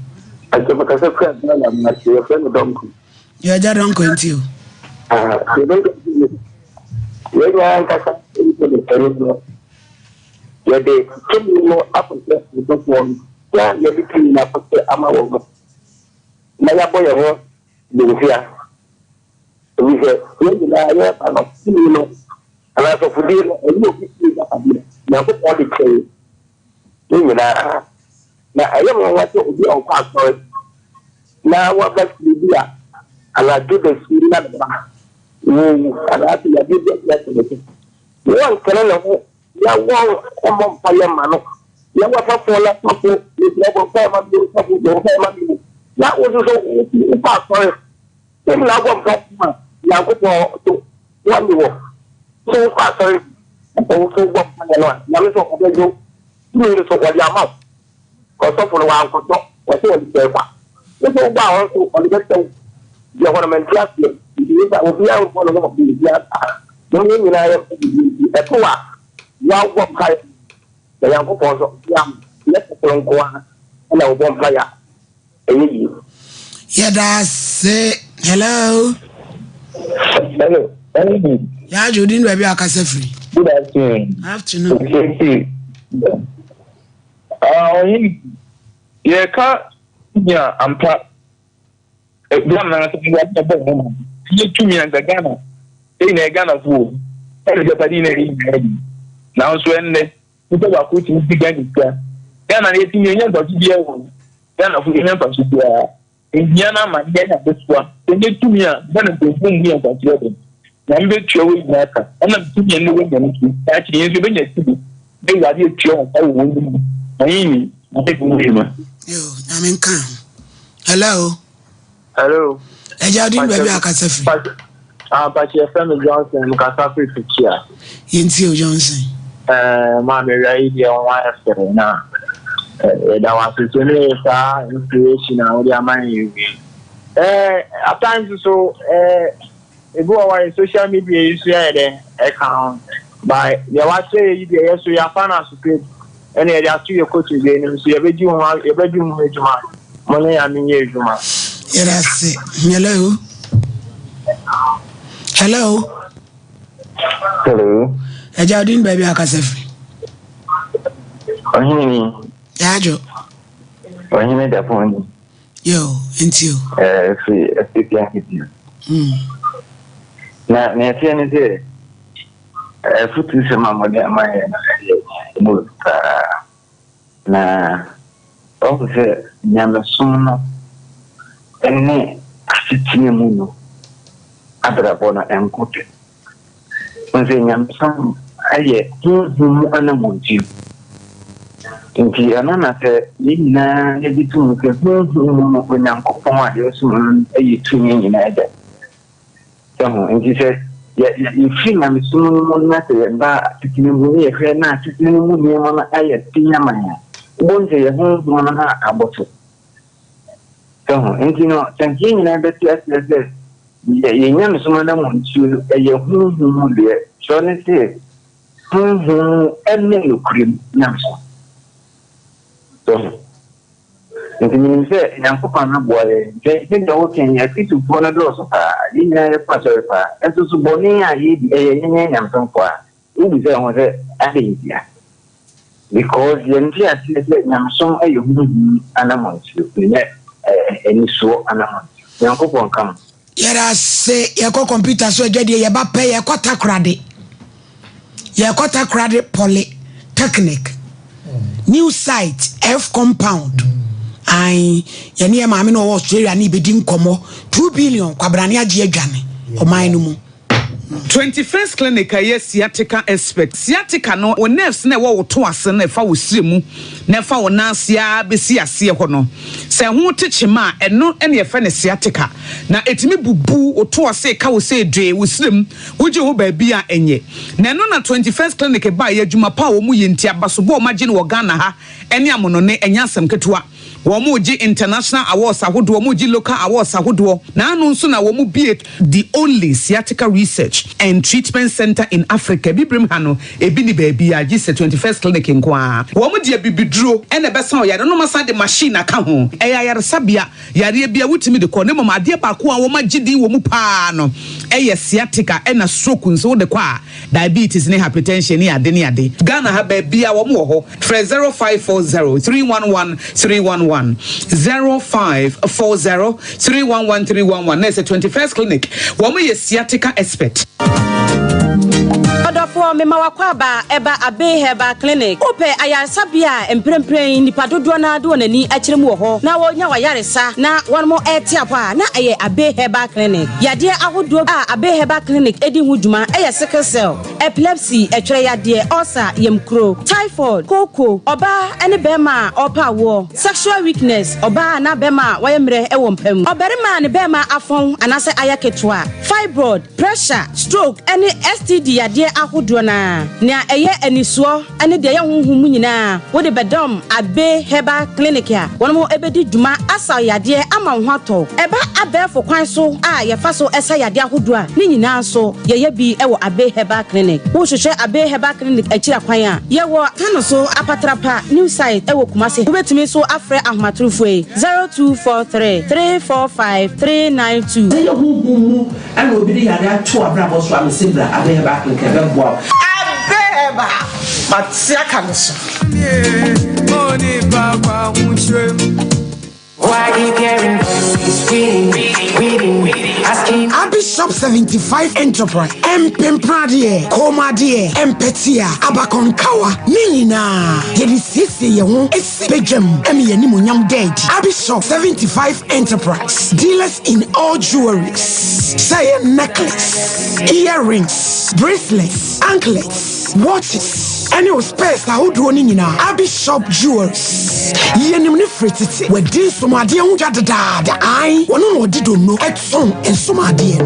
Akasa free na na your friend Donko. You just don't continue. You don't you are kasa you dey come no up to the one. Ya ye bikin na pate ama wo na ya boye ho de fia we say we na ya ana no ala so fudi no e no bikin na abi na ko ko de kay ni na aye mo wa to obi on kwa so na wa ba bia ala do de si na ba ala ti ya bi ya to de won kana na ho ya won o mo pa ya ma no ya wa fa fo la fa fo ni la bo fa ma do fa fo do fa ma do ya o so o pa so e la bo fa ma ya ko to wa ni wo so pa so o so bo ma no ya me so ko be do ni so ko ya ma ko so fo wa ko to o so di pe pa so ba o so o di be to ya ko na men class ni ba o bi ya ko no mo bi ya no ni na ya e to wa ya wo ka the young people, let the phone go on, and I won't play. Yeah, that's it. Hello. Yeah, you didn't baby akasefri. Good afternoon. Afternoon. Yeah, car. Yeah, I'm proud. You to me and the Ghana. In a Ghana food. Now, when people are putting together, then I think you know that you are then of the number to be Indiana, my then at this one. Then you to me, then it will bring me about the other. Number 2 is matter, and I'm to me and the women. Actually, if you bring it to me, they are your children. I will I think yo, I'm in calm. Hello. Hello. Ejadin baby akasefri. But your family Johnson, Casafi Fikia. Yentio Johnson. Mammy, idea on why I say now. That was a inspiration out of mind. At times, so, go away social media, you see, account. By the what say, yes, we are finance to and they are 2 coaches, so you bedroom, money, I mean, you. Yes, hello. Hello. Hello. A Jardine baby, I can say. Yajo. When you made that point, Yo, into you. Now, near foot is a mamma, my mood. Now, officer, Yamasono, and nay, Assitiamuno, Abrabona and Cote. When saying Yamson, I yet, whom animal you. Inti anana se ina ebitu nke when I'm coupon your soon a twin in either. So, and he said, you feel I'm soon not about sitting with a friend, not sitting with me on a Pinamania. Won't say a home one a bottle. So, and you know, thank you, and I bet you that you young someone wants you a your home there. So let's say, and no cream, Yamson. So, and say, Yankopana boy, they think the whole thing, I think to Bonadros of her, in a passer, and to Subonia, a Yamson for who is there was a India. Because the India says that Yamson a young animal, any so animal. Yankopon come. Yera say, Yako computer so get your pay a quarter credit. Your quarter credit polytechnic. New site F compound. I yani maame no Australia ni bedi nkomo 2 billion kwabrania je adwane o man no mu 21st clinic aye sciatica expert sciatica no o nerves na wo to ase na fa wo siremu na fa wo nansia besi ase ho no se ho techima eno ene fa ne sciatica na etimi bubu o to ase ka wo se dwe wo sirem wo je ho ba bia enye na eno na 21st clinic ba ye adwuma pa wo mu yenti abaso bo ma je no Ghana ha ene amono ne enya asem ketewa Womuji international awards ahodo womuji local awards ahodo na anu nso na womu be the only sciatica research and treatment center in Africa bibrim ha no ebi ni baabi a gise 21st clinic nkoa womu de bibiduro ene besa oyare no masa de machine aka ho eya yare sabia yare bia wutimi de ko ne mama ade ba ko a wo magidi womu pa no eye sciatica ena stroke nso de kwa diabetes ne hypertension ne ade ne ade Ghana ha baabi a womu ho 0540 311 311 0540 311 311. That's a 21st clinic. Woman is sciatica expert. Odofo me mawakwaba eba abe heba clinic ope ayasabia emprempren nipa dodo na do nani akiremu ho na wonya wayaresa na wonmo etiapa na aye abe heba clinic yade ahodo a abe heba clinic edi huduma aye sickle cell epilepsy etwere yade ulcer yemkro typhoid koko oba ene bema opa wo sexual weakness oba na bema wayemre ewo mpam oberima ne bema afon anase ayaketwa fibroid pressure stroke ene STD yade ahodo na eye enisuo ene de ye honhum nyina wo de bedom abe heba clinic ya wonmo ebedi duma asa yade ama ho ato eba abefo kwan so a ye fa so esa yade ahodo a ni nyina so ye bi ewo abe heba clinic wo hwehwe abe heba clinic akira kwan a ye wo kano so apatrapa new site ewo kumase wo betumi so afre ahmatrufue 0243 345 392 ye honhum ana obi de yade ato abrabo so amesebra abe heba clinic ebeboa abeba matsia kanoso money papa unchwe why you caring reading asking Bishop 75 Enterprise Empempradie Komadie Empetia Abakonkawa Nina Yedisisi Yehu Esipejam Emi Yenimunyam Dead Bishop 75 Enterprise dealers in all jewelries say necklace earrings bracelets anklets watches Any space how do ni nyina Abi Shop Jewels yenim ne fretiti wedi somade hu dada ai wono no odi do no etson ensomade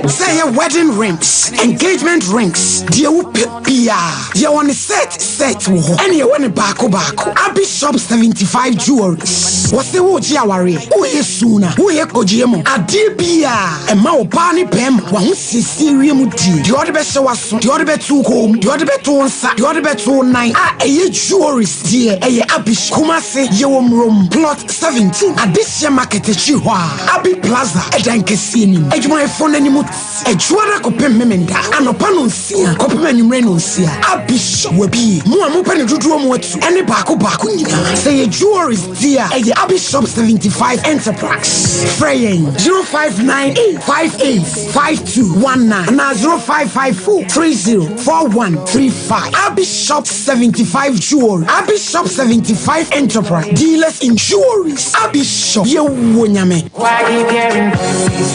say wedding rings, engagement rings, dear pia, dear one set wo ho. Any one bako. Abi Shop 75 jewelries. What's the wo jiaware? Who ye sooner? Who ye kojiemo? Adi bia, e ma obani pem, wa hu sisiri mu di. The other best show us, the other bet to home, the other bet to onsa, the other bet to nine. Ye jewelries dear, Abi Kumase yewom room plot 17. Adisha market chiwa. Abi Plaza, edankesini. Ejuma phone any mut. Ejwara kopem memenda anopa no nsia kopem anwumre no nsia Abisho wabi mo amopa ne dodo mo atu ene baako nyina say your jewelry dear Abishop 75 Enterprise Freyen 0598585219 na 0554304135 Abishop 75 Jewelry Abishop 75 Enterprise dealers in jewelries Abishop ye wonyame Why you caring?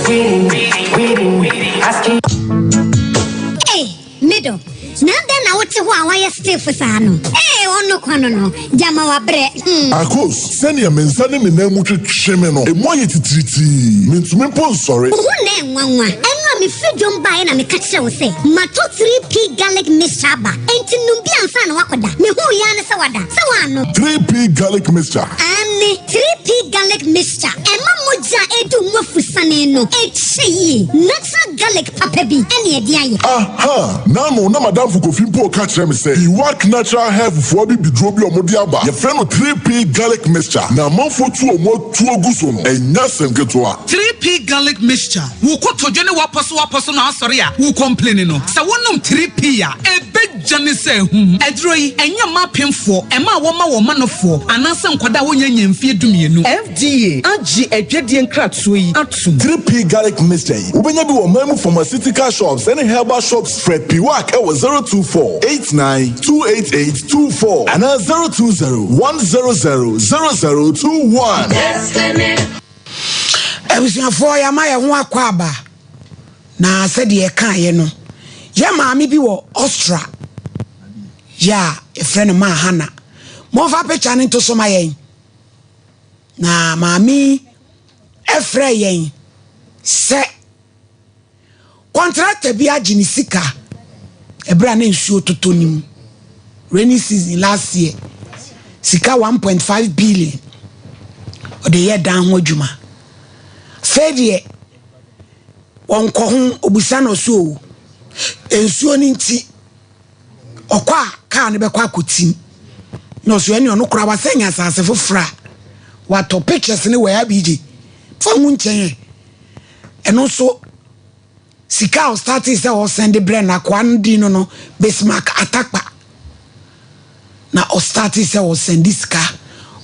Waiting. Hey, middle. Now then, I want to why you still for Sano. Hey, on no quano, Jama wa bre. Akos, send your men, send me name with Shemeno, a moye to treaty. Means me sorry. Who name one? And me free don't buy and me catch you say. Mato 3P garlic mixture. Ain't Numbian fan wakoda. Me who yana sawada. Sawano. 3P garlic mixture. And 3P garlic mixture. And Mamuja edu mofusaneno. Echi. Natural garlic papebi. Any idea? Aha. Namo na madam for coffee po catch me say. You work natural hair for be drobi or modiaba. Your friend of 3P garlic mixture. Na man for 2 or more 2 guson. And yasen get to 3P garlic mixture. Who could to Jenny wapaso na sorry who complaining no. Sa wonum 3P ya. E big Johnny say edroi enya mapem for ema woman for anasa nkwada wonya nyemfie dumienu. FDA agi edwedie nkratso yi atum 3P garlic mixture. Ubenya bi wo mamu pharmaceutical shops and herbal shops Fred P Work 024-89-288-24 and 020-100-0021. Ebusuafo ya ma ye ho akwaba na said ye kan ye no ye maami bi wo Austria ya e friend ma Hana mo fa picture ni to so ma yen na maami e frɛ yen se contract bi agini sika ebra na nsuo totonim rainy season last year sika 1.5 billion o de ye dan ho adwuma fedie wonko ho obusa no so ensuo ni nti okwa ka ne bekwa akotim no so eni ono kura wasenya asase fofra wato pictures ni we abije fa hu nchen eno so sika o start say o send brand akwan di no Bismarck atakpa na o start say o send this car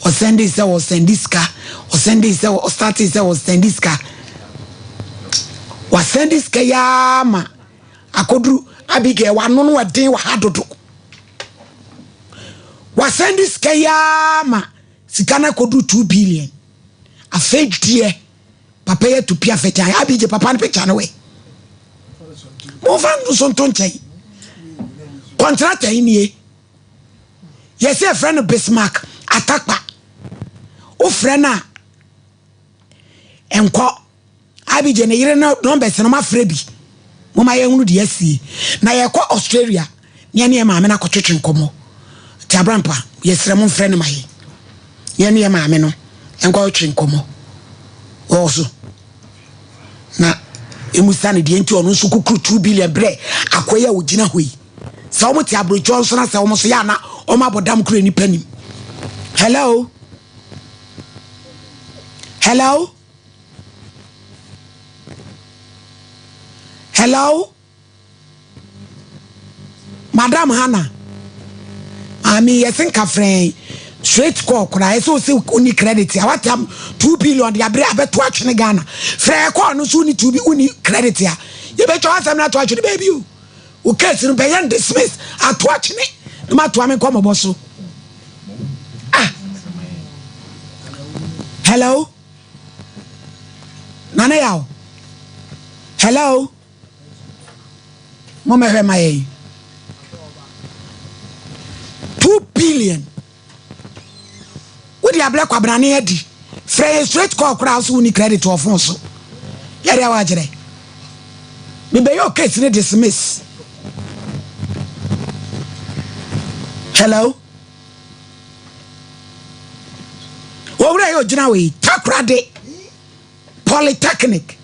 o send this say o send this car o send this say o start say o send this car wa send this car yama akodru abige wa no wa den wa hadodo wa send this car yama sika na kodru 2 billion afej die papa ye to pia fetan abige papa ne picture no we mo fan do son tonchai contract ini yes a friend of Bismarck atakpa o friend na enko abije ne yire no numbers no ma frebi mo ma ye hunu de asi na ye kwa Australia ne ma me na kotwetwe nkomo tabrampa yesre mo friend ma ye ne ma me no enko twe nkomo also na emusane de enti ono nso kukuru 2 billion bre akoya ogina hoi sa omo ti abro Johnson na sa omo so ya na omo abodam kuro ni panim hello Madam Hannah ami yesinka friend straight call kura eso se uni credit ya watam 2 billion de abre abeto atwene Ghana frɛ call no so ni 2 bi uni credit ya ye be twa asem na to atwene baby o case no be yan dismiss ato atwene no ma to ame ko mobo so hello nana yawo Hello. Mama hear my 2 billion. What the black kwabrani edi? Free straight call crowds who need credit to Afonso. Yari awajere. Maybe your case need dismiss. Hello. What are you doing? Takrade Polytechnic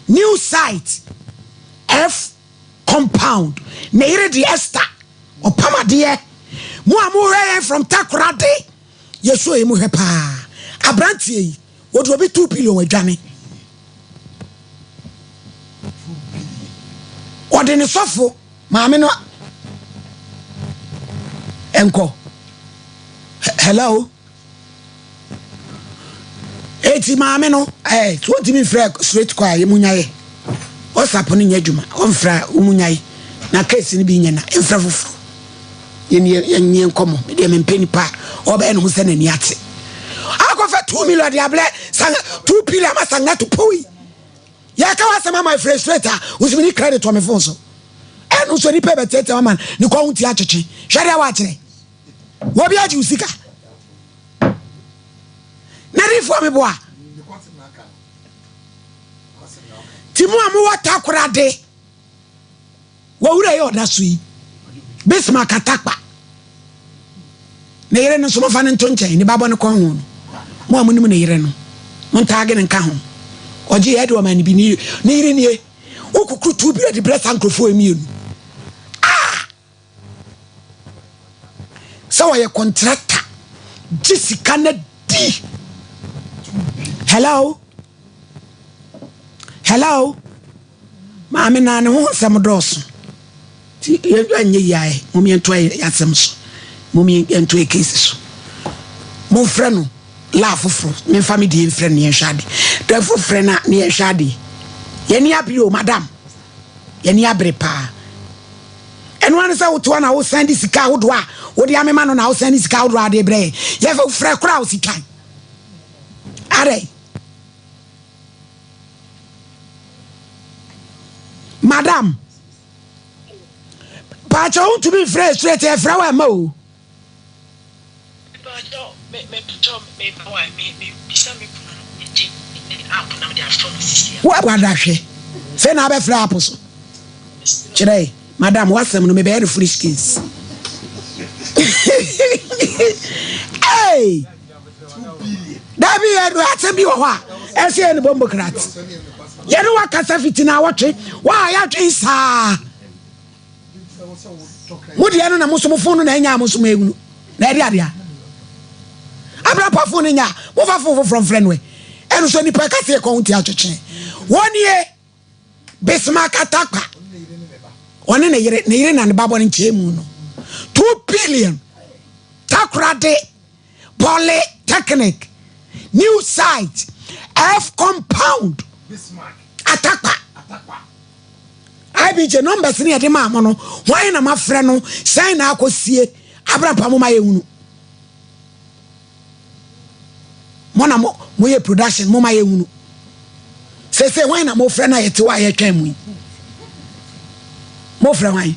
new site F compound. Neire di Esther or Pamadie. Muamure from Takrade. Yeso emu hepa. Abrantie. What will be 2 billion with Johnny? Or the sofo, Mamino Enko. Hello. Eti Mamino, what do you mean, straight choir, Munyae? What's happening, Yajuma? On fra Umunyai. Na case in being in Infrafu. Yen Nkomo, medium and penny pa, or Ben Hussein and Yatsi. I go for 2 million diable, sang 2 billion, I sang that to Pui. Yakawasama, my frustrator, who's really credit to my phone. And also, the paper tete man, the county achi, Sharia Watcher. What be you, Sika? Nari for me, boy. Timuamu Takurade. What would I order sweet? Bismarck atakpa. Na yere no so mafa ne ntonche ni babo ne kon ho. Mo amunimu na yere no. Mo ntaage ne nka ho. Oje yede o man bi ni yere nie. Okukru tu bi de bless ankrofo emienu. Ah! So ye contractor. Jessica na di. Hello? Hello? Ma me na ne ho nsem doso. Ti anye yae mumye ntwa yasem so mumye ntwa case so mo frɛ no la foforo me family die frɛ no ye hwade da foforo na ne ye hwade ye ni abio madam ye ni abre pa eno an sa woto na wo send sika wo do a wo de amema no na wo send sika wo do a de bre ye fa frɛ kra wo sikan are madam Pacha want to be frustrated a flower mo. What was that? Say now be flowers. Today, madam, what's some no me be free skins. Hey! That be a to be wa. I say any bomb crat. You know what kasa fitina watch? Why you is Mudi anu na musumu funu na enya musumu egunu na eri adia abra pa funu nya wo fa funu from friend we enu so ni pa ka se konti atwetwe woni Bismarck atakpa one na yire na ne babo ne nchemu no 2 billion Takrade Polytechnic new site F compound Bismarck atakpa I be the numbers near the mamma. Why am I friend? Sign out, see Abraham my own. Monamo, we production, Moma own. Say, why am more friend? I to why I came with more friend. Why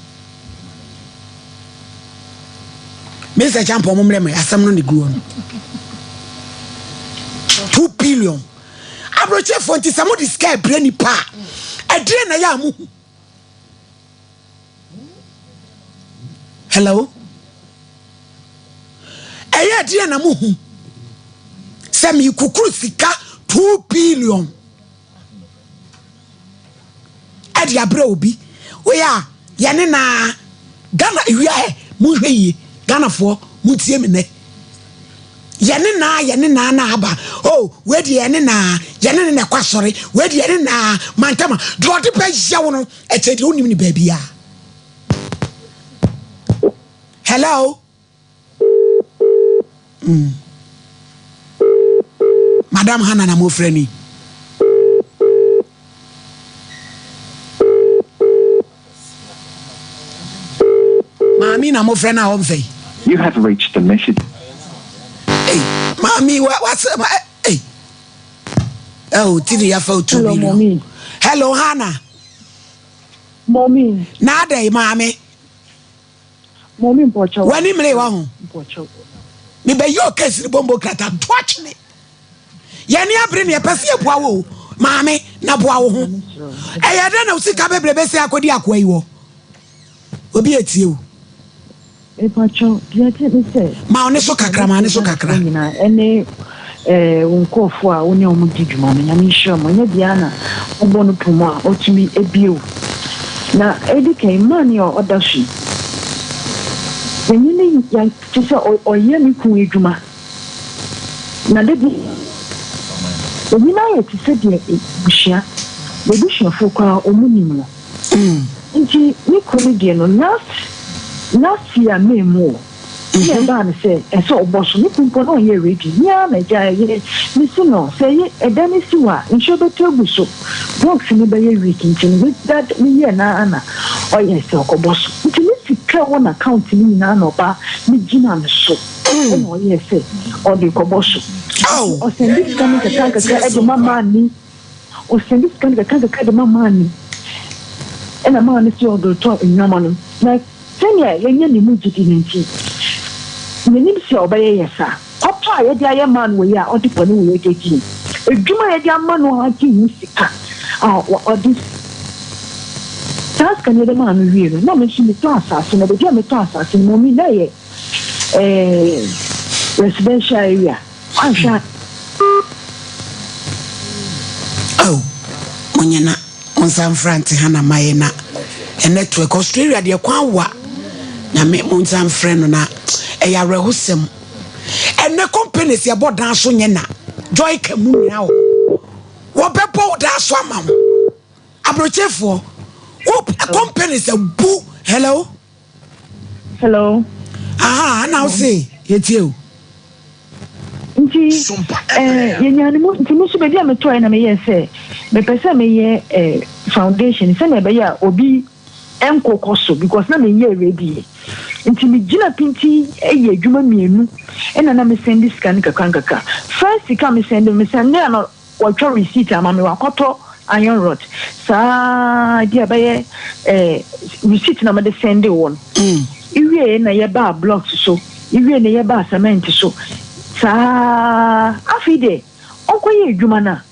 Mr. Champo Mumleme, as some on the ground 2 billion. I brought you for somebody scared, brainy pa. I drain a yamu. Hello? Aya dia na muhu. Semi kukuru sika 2 billion. Adi abre obi. Oya, yane na Ghana iwia muhwe yi. Ghana fo mutie me ne. Yane na na aba. Oh, we di yane na kwasori. We di yane na mantama. Drodi pe ya wono ete di onim ni baby ya. Hello? Madam Hannah na mo freni. Mami na mo frena omfe. You have reached the message. Hey, Mami, what's hey? Oh, Tidi ya for 2 million. Hello, Hannah. Mommy. Nada, mammy. Mommy, Pocho. When him lay one. Pocho. Me be your case, the bombo crata, watch me. Yania bring your passia power, mammy, na boa. I don't know, see, Cabbe Bessia Codia Quayo. Will be at you. Pocho, let me say. Maoneso Cacramane, so Cacra. Any unko for only on Mudijum, and I'm sure my Diana, Obono Puma, or to me a bill. Now, educate money or other she. When you need young teacher or young Kuijuma. Now, the winner to say the Bushia, the Bushia for car or Munimo. Indeed, we could be last year, May more. Yeah, Dan said, and so boss, you can put on your ready. Yeah, my jay, listen, no, say, a Dennis, you are in Shobato so. Walks in the Bay Rickington with that me and Anna. Oh, yes, Uncle Boss. It is to clear one account to me, Nano, ba, me Jina, so. Oh, yes, or the Cobosso. Oh, or send this kind of can't get my money. Or send this kind of can't get my money. And a man is your daughter in your money. Like, 10 years, you're moving. Many say obey yes, sir. Papa, a dear man, we are on the pony we are taking. A Juma, a dear man, who are music. Or this task another man really. No mention the toss in the German toss in Momina, residential area. I'm sure. Oh, Monyana, on San Francis, Hannah Mayena, a network Australia, dear Kwawa. Na me Monsan friend na. Eya rehusem ene company se abo dan so nye na joy kamu nya wo bebo dan so amam abrochefo wo company se bu hello now say yetie nti yenyane mo nti mo so be dia me toy na me ye say me pese me ye foundation se na be ya obi enkokoso because na me ye ready nti mi gina pinti eye adwuma mienu ena na me send scan kakranka first sika me send na no watch receipt ama me wakoto iron rod sa dia baye receipt na me de send won iwie na ye ba blocks so iwie na ye ba cement so sa afide onkoye adwuma na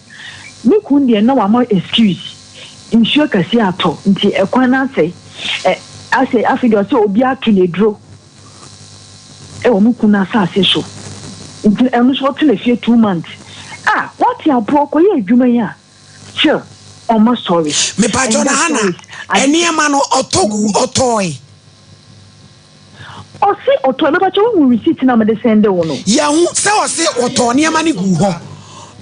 me kunde na wa ma excuse insure kasi ato nti ekwana say I say after so obi atunedro e wo mukuna sase so nti enu so tele fie 2 months what ya bro ko ye adwuma ya sure almost sorry me pa jona hana eni ema no otogu otoi o si oto me pa cho wu receipt na me de send wo no ya hu se o si oto ni ema ni gu ho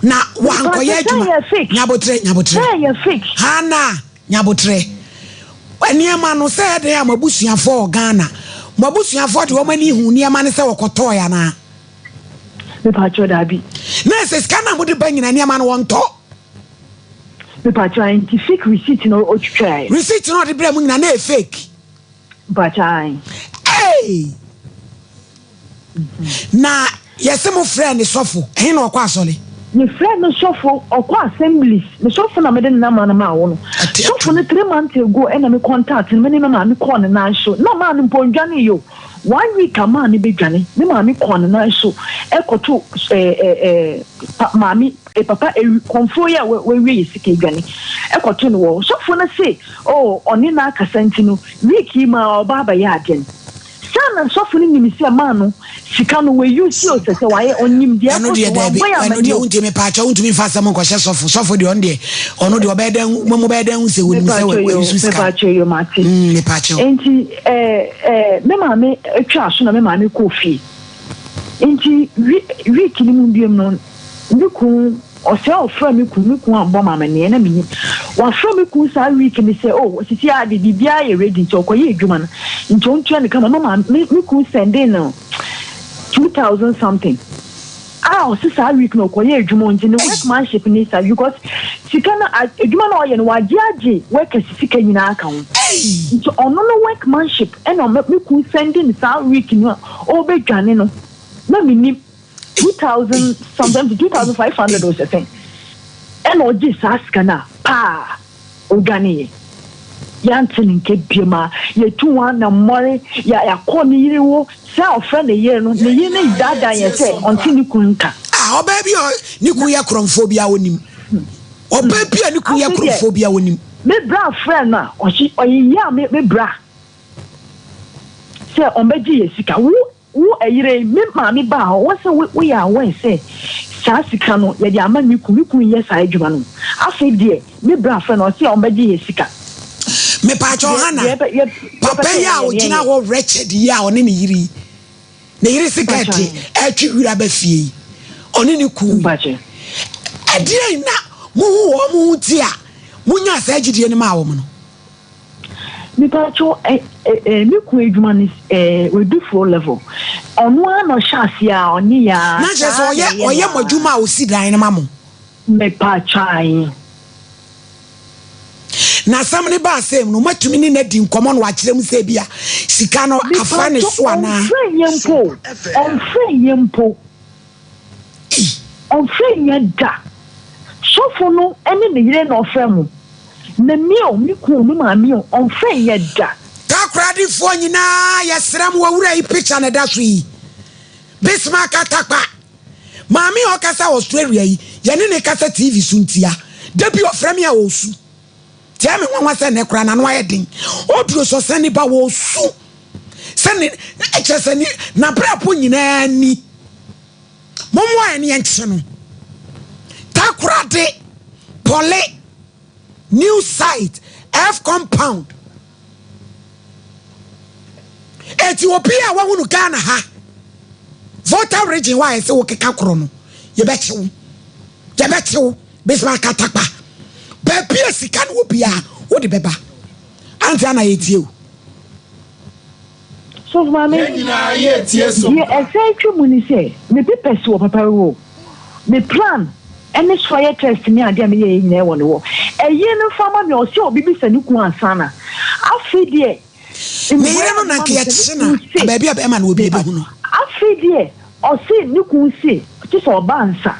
na wan ko ye adwuma nyabotre ya fix hana nyabotre eniema no say dey amabusuafo Ghana mabusuafo de wo mani hu niema ne say wokoto ya na me pa cho dabi na se scanner mo de banyina niema no wonto me pa cho scientific receipt no o try receipt no de bra mu nyina na fake but hey na yese mo friend sofo hin na okwa asole ni friend no sofo okwa assemblies no sofo na me de na ma na ma wo no sofo no 3 months ago and me contact me ma me call na show no man mpondwane yo 1 week a man be dwane me ma me call na show ekoto mami papa konfo ya we sike dwane ekoto no wo sofo na say oh oni na akasanti no week ma obaba ya aden sana sofo ni nimisi amano sika no we use yo se waye onim dia no dia debi no dia unti me pa cha unti mi fasa mo ko hye sofo de on de ono de obedan mo bedan se woni se we use sika me pa cha yo mati me pa cha enti me ma me atwa so na me ma me kofi enti week ni mu biem no ndiku ose ofra me ku ambo mama ne na me wa fra me ku sa week ni say oh sisi ade bibia ye ready to okoye adwuma no nti ontua ne kama mama me ku send in 2000 something sisa week no okoye adwuma nti ne workmanship ni sa because sikana adwuma na oye no wagiaje work sika nyina aka ho nti ono no workmanship and me ku send in sa week no obedwane no na me ni 2000 sometimes 2500 or something and o ji saskana pa ogani yantin nke biema ye tuwa na more ya koni yire wo sa ofra na yire no ne yire ne dada ye se onti ni kunka oba bi ni ku ya kromphobia wonim oba bi ni ku ya kromphobia wonim me bra friend na oyiya me bra se ombeji ye sika wo ayire me ma me ba wo se wo ya wo se sa sika no ye di ama ni ku ye sa adwuma no afi de me bra friend o se ombeji ye sika me pa Johanna papa ya o gina ho wretched ya oni ne yiri sikati atwi wura ba fie oni ne ku baje adire na mu ti a munya sa agidie ne ma wo no me pa cho me ku adwuma ni we do for level onu ano chance ya oni ya na je so oye madwuma o si dan ne ma mo me pa chai na samne ba sem no matumi ni na di nkomo no akirem se bia sika no afa ne so ana on free da so for no ene ne yire no fremu na mi ku no ma mi on free da takradi fo nyina yesram wawura yi picture na da so yi Bismarck atakpa mami okasa Australia yi yene ne kasa TV suntia debi ofremi a osu tiame nwa se ne kra na no ayedin oduro so sani ba wo su sani echesani na brapo nyina ni momo ani enche no takrade pole new site F compound Ethiopia wa hunu Ghana ha voter region wa ese wo keka kro no ye bechew Bismarck atakpa Bepia sika no bia wo de beba anti ana yetie so mama nyina yetie so ye essential money say me papers wo papa wo me plan any soil test ni ade me ye nyina wo ne wo eye no fama me o se obi bi sani ku ansana afidie me yere no na ke yachina baby abema na obi ebe hu no afidie o se ni ku se ti so bansa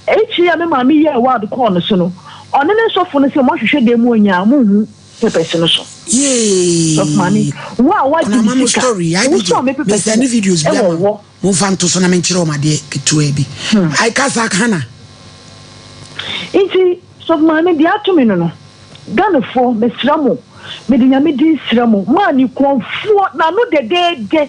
echi ya me mama ye wa de call no so no one ne so fo no se mo hwehwe de mu onya mu hu papers no so so mami wa di mama story I be send videos bi mo fanto so na me nkire o made ketua bi I kasa kana inti so mami dia to me no Ghana for me sramo me de nyame di sramo mani konfo na no de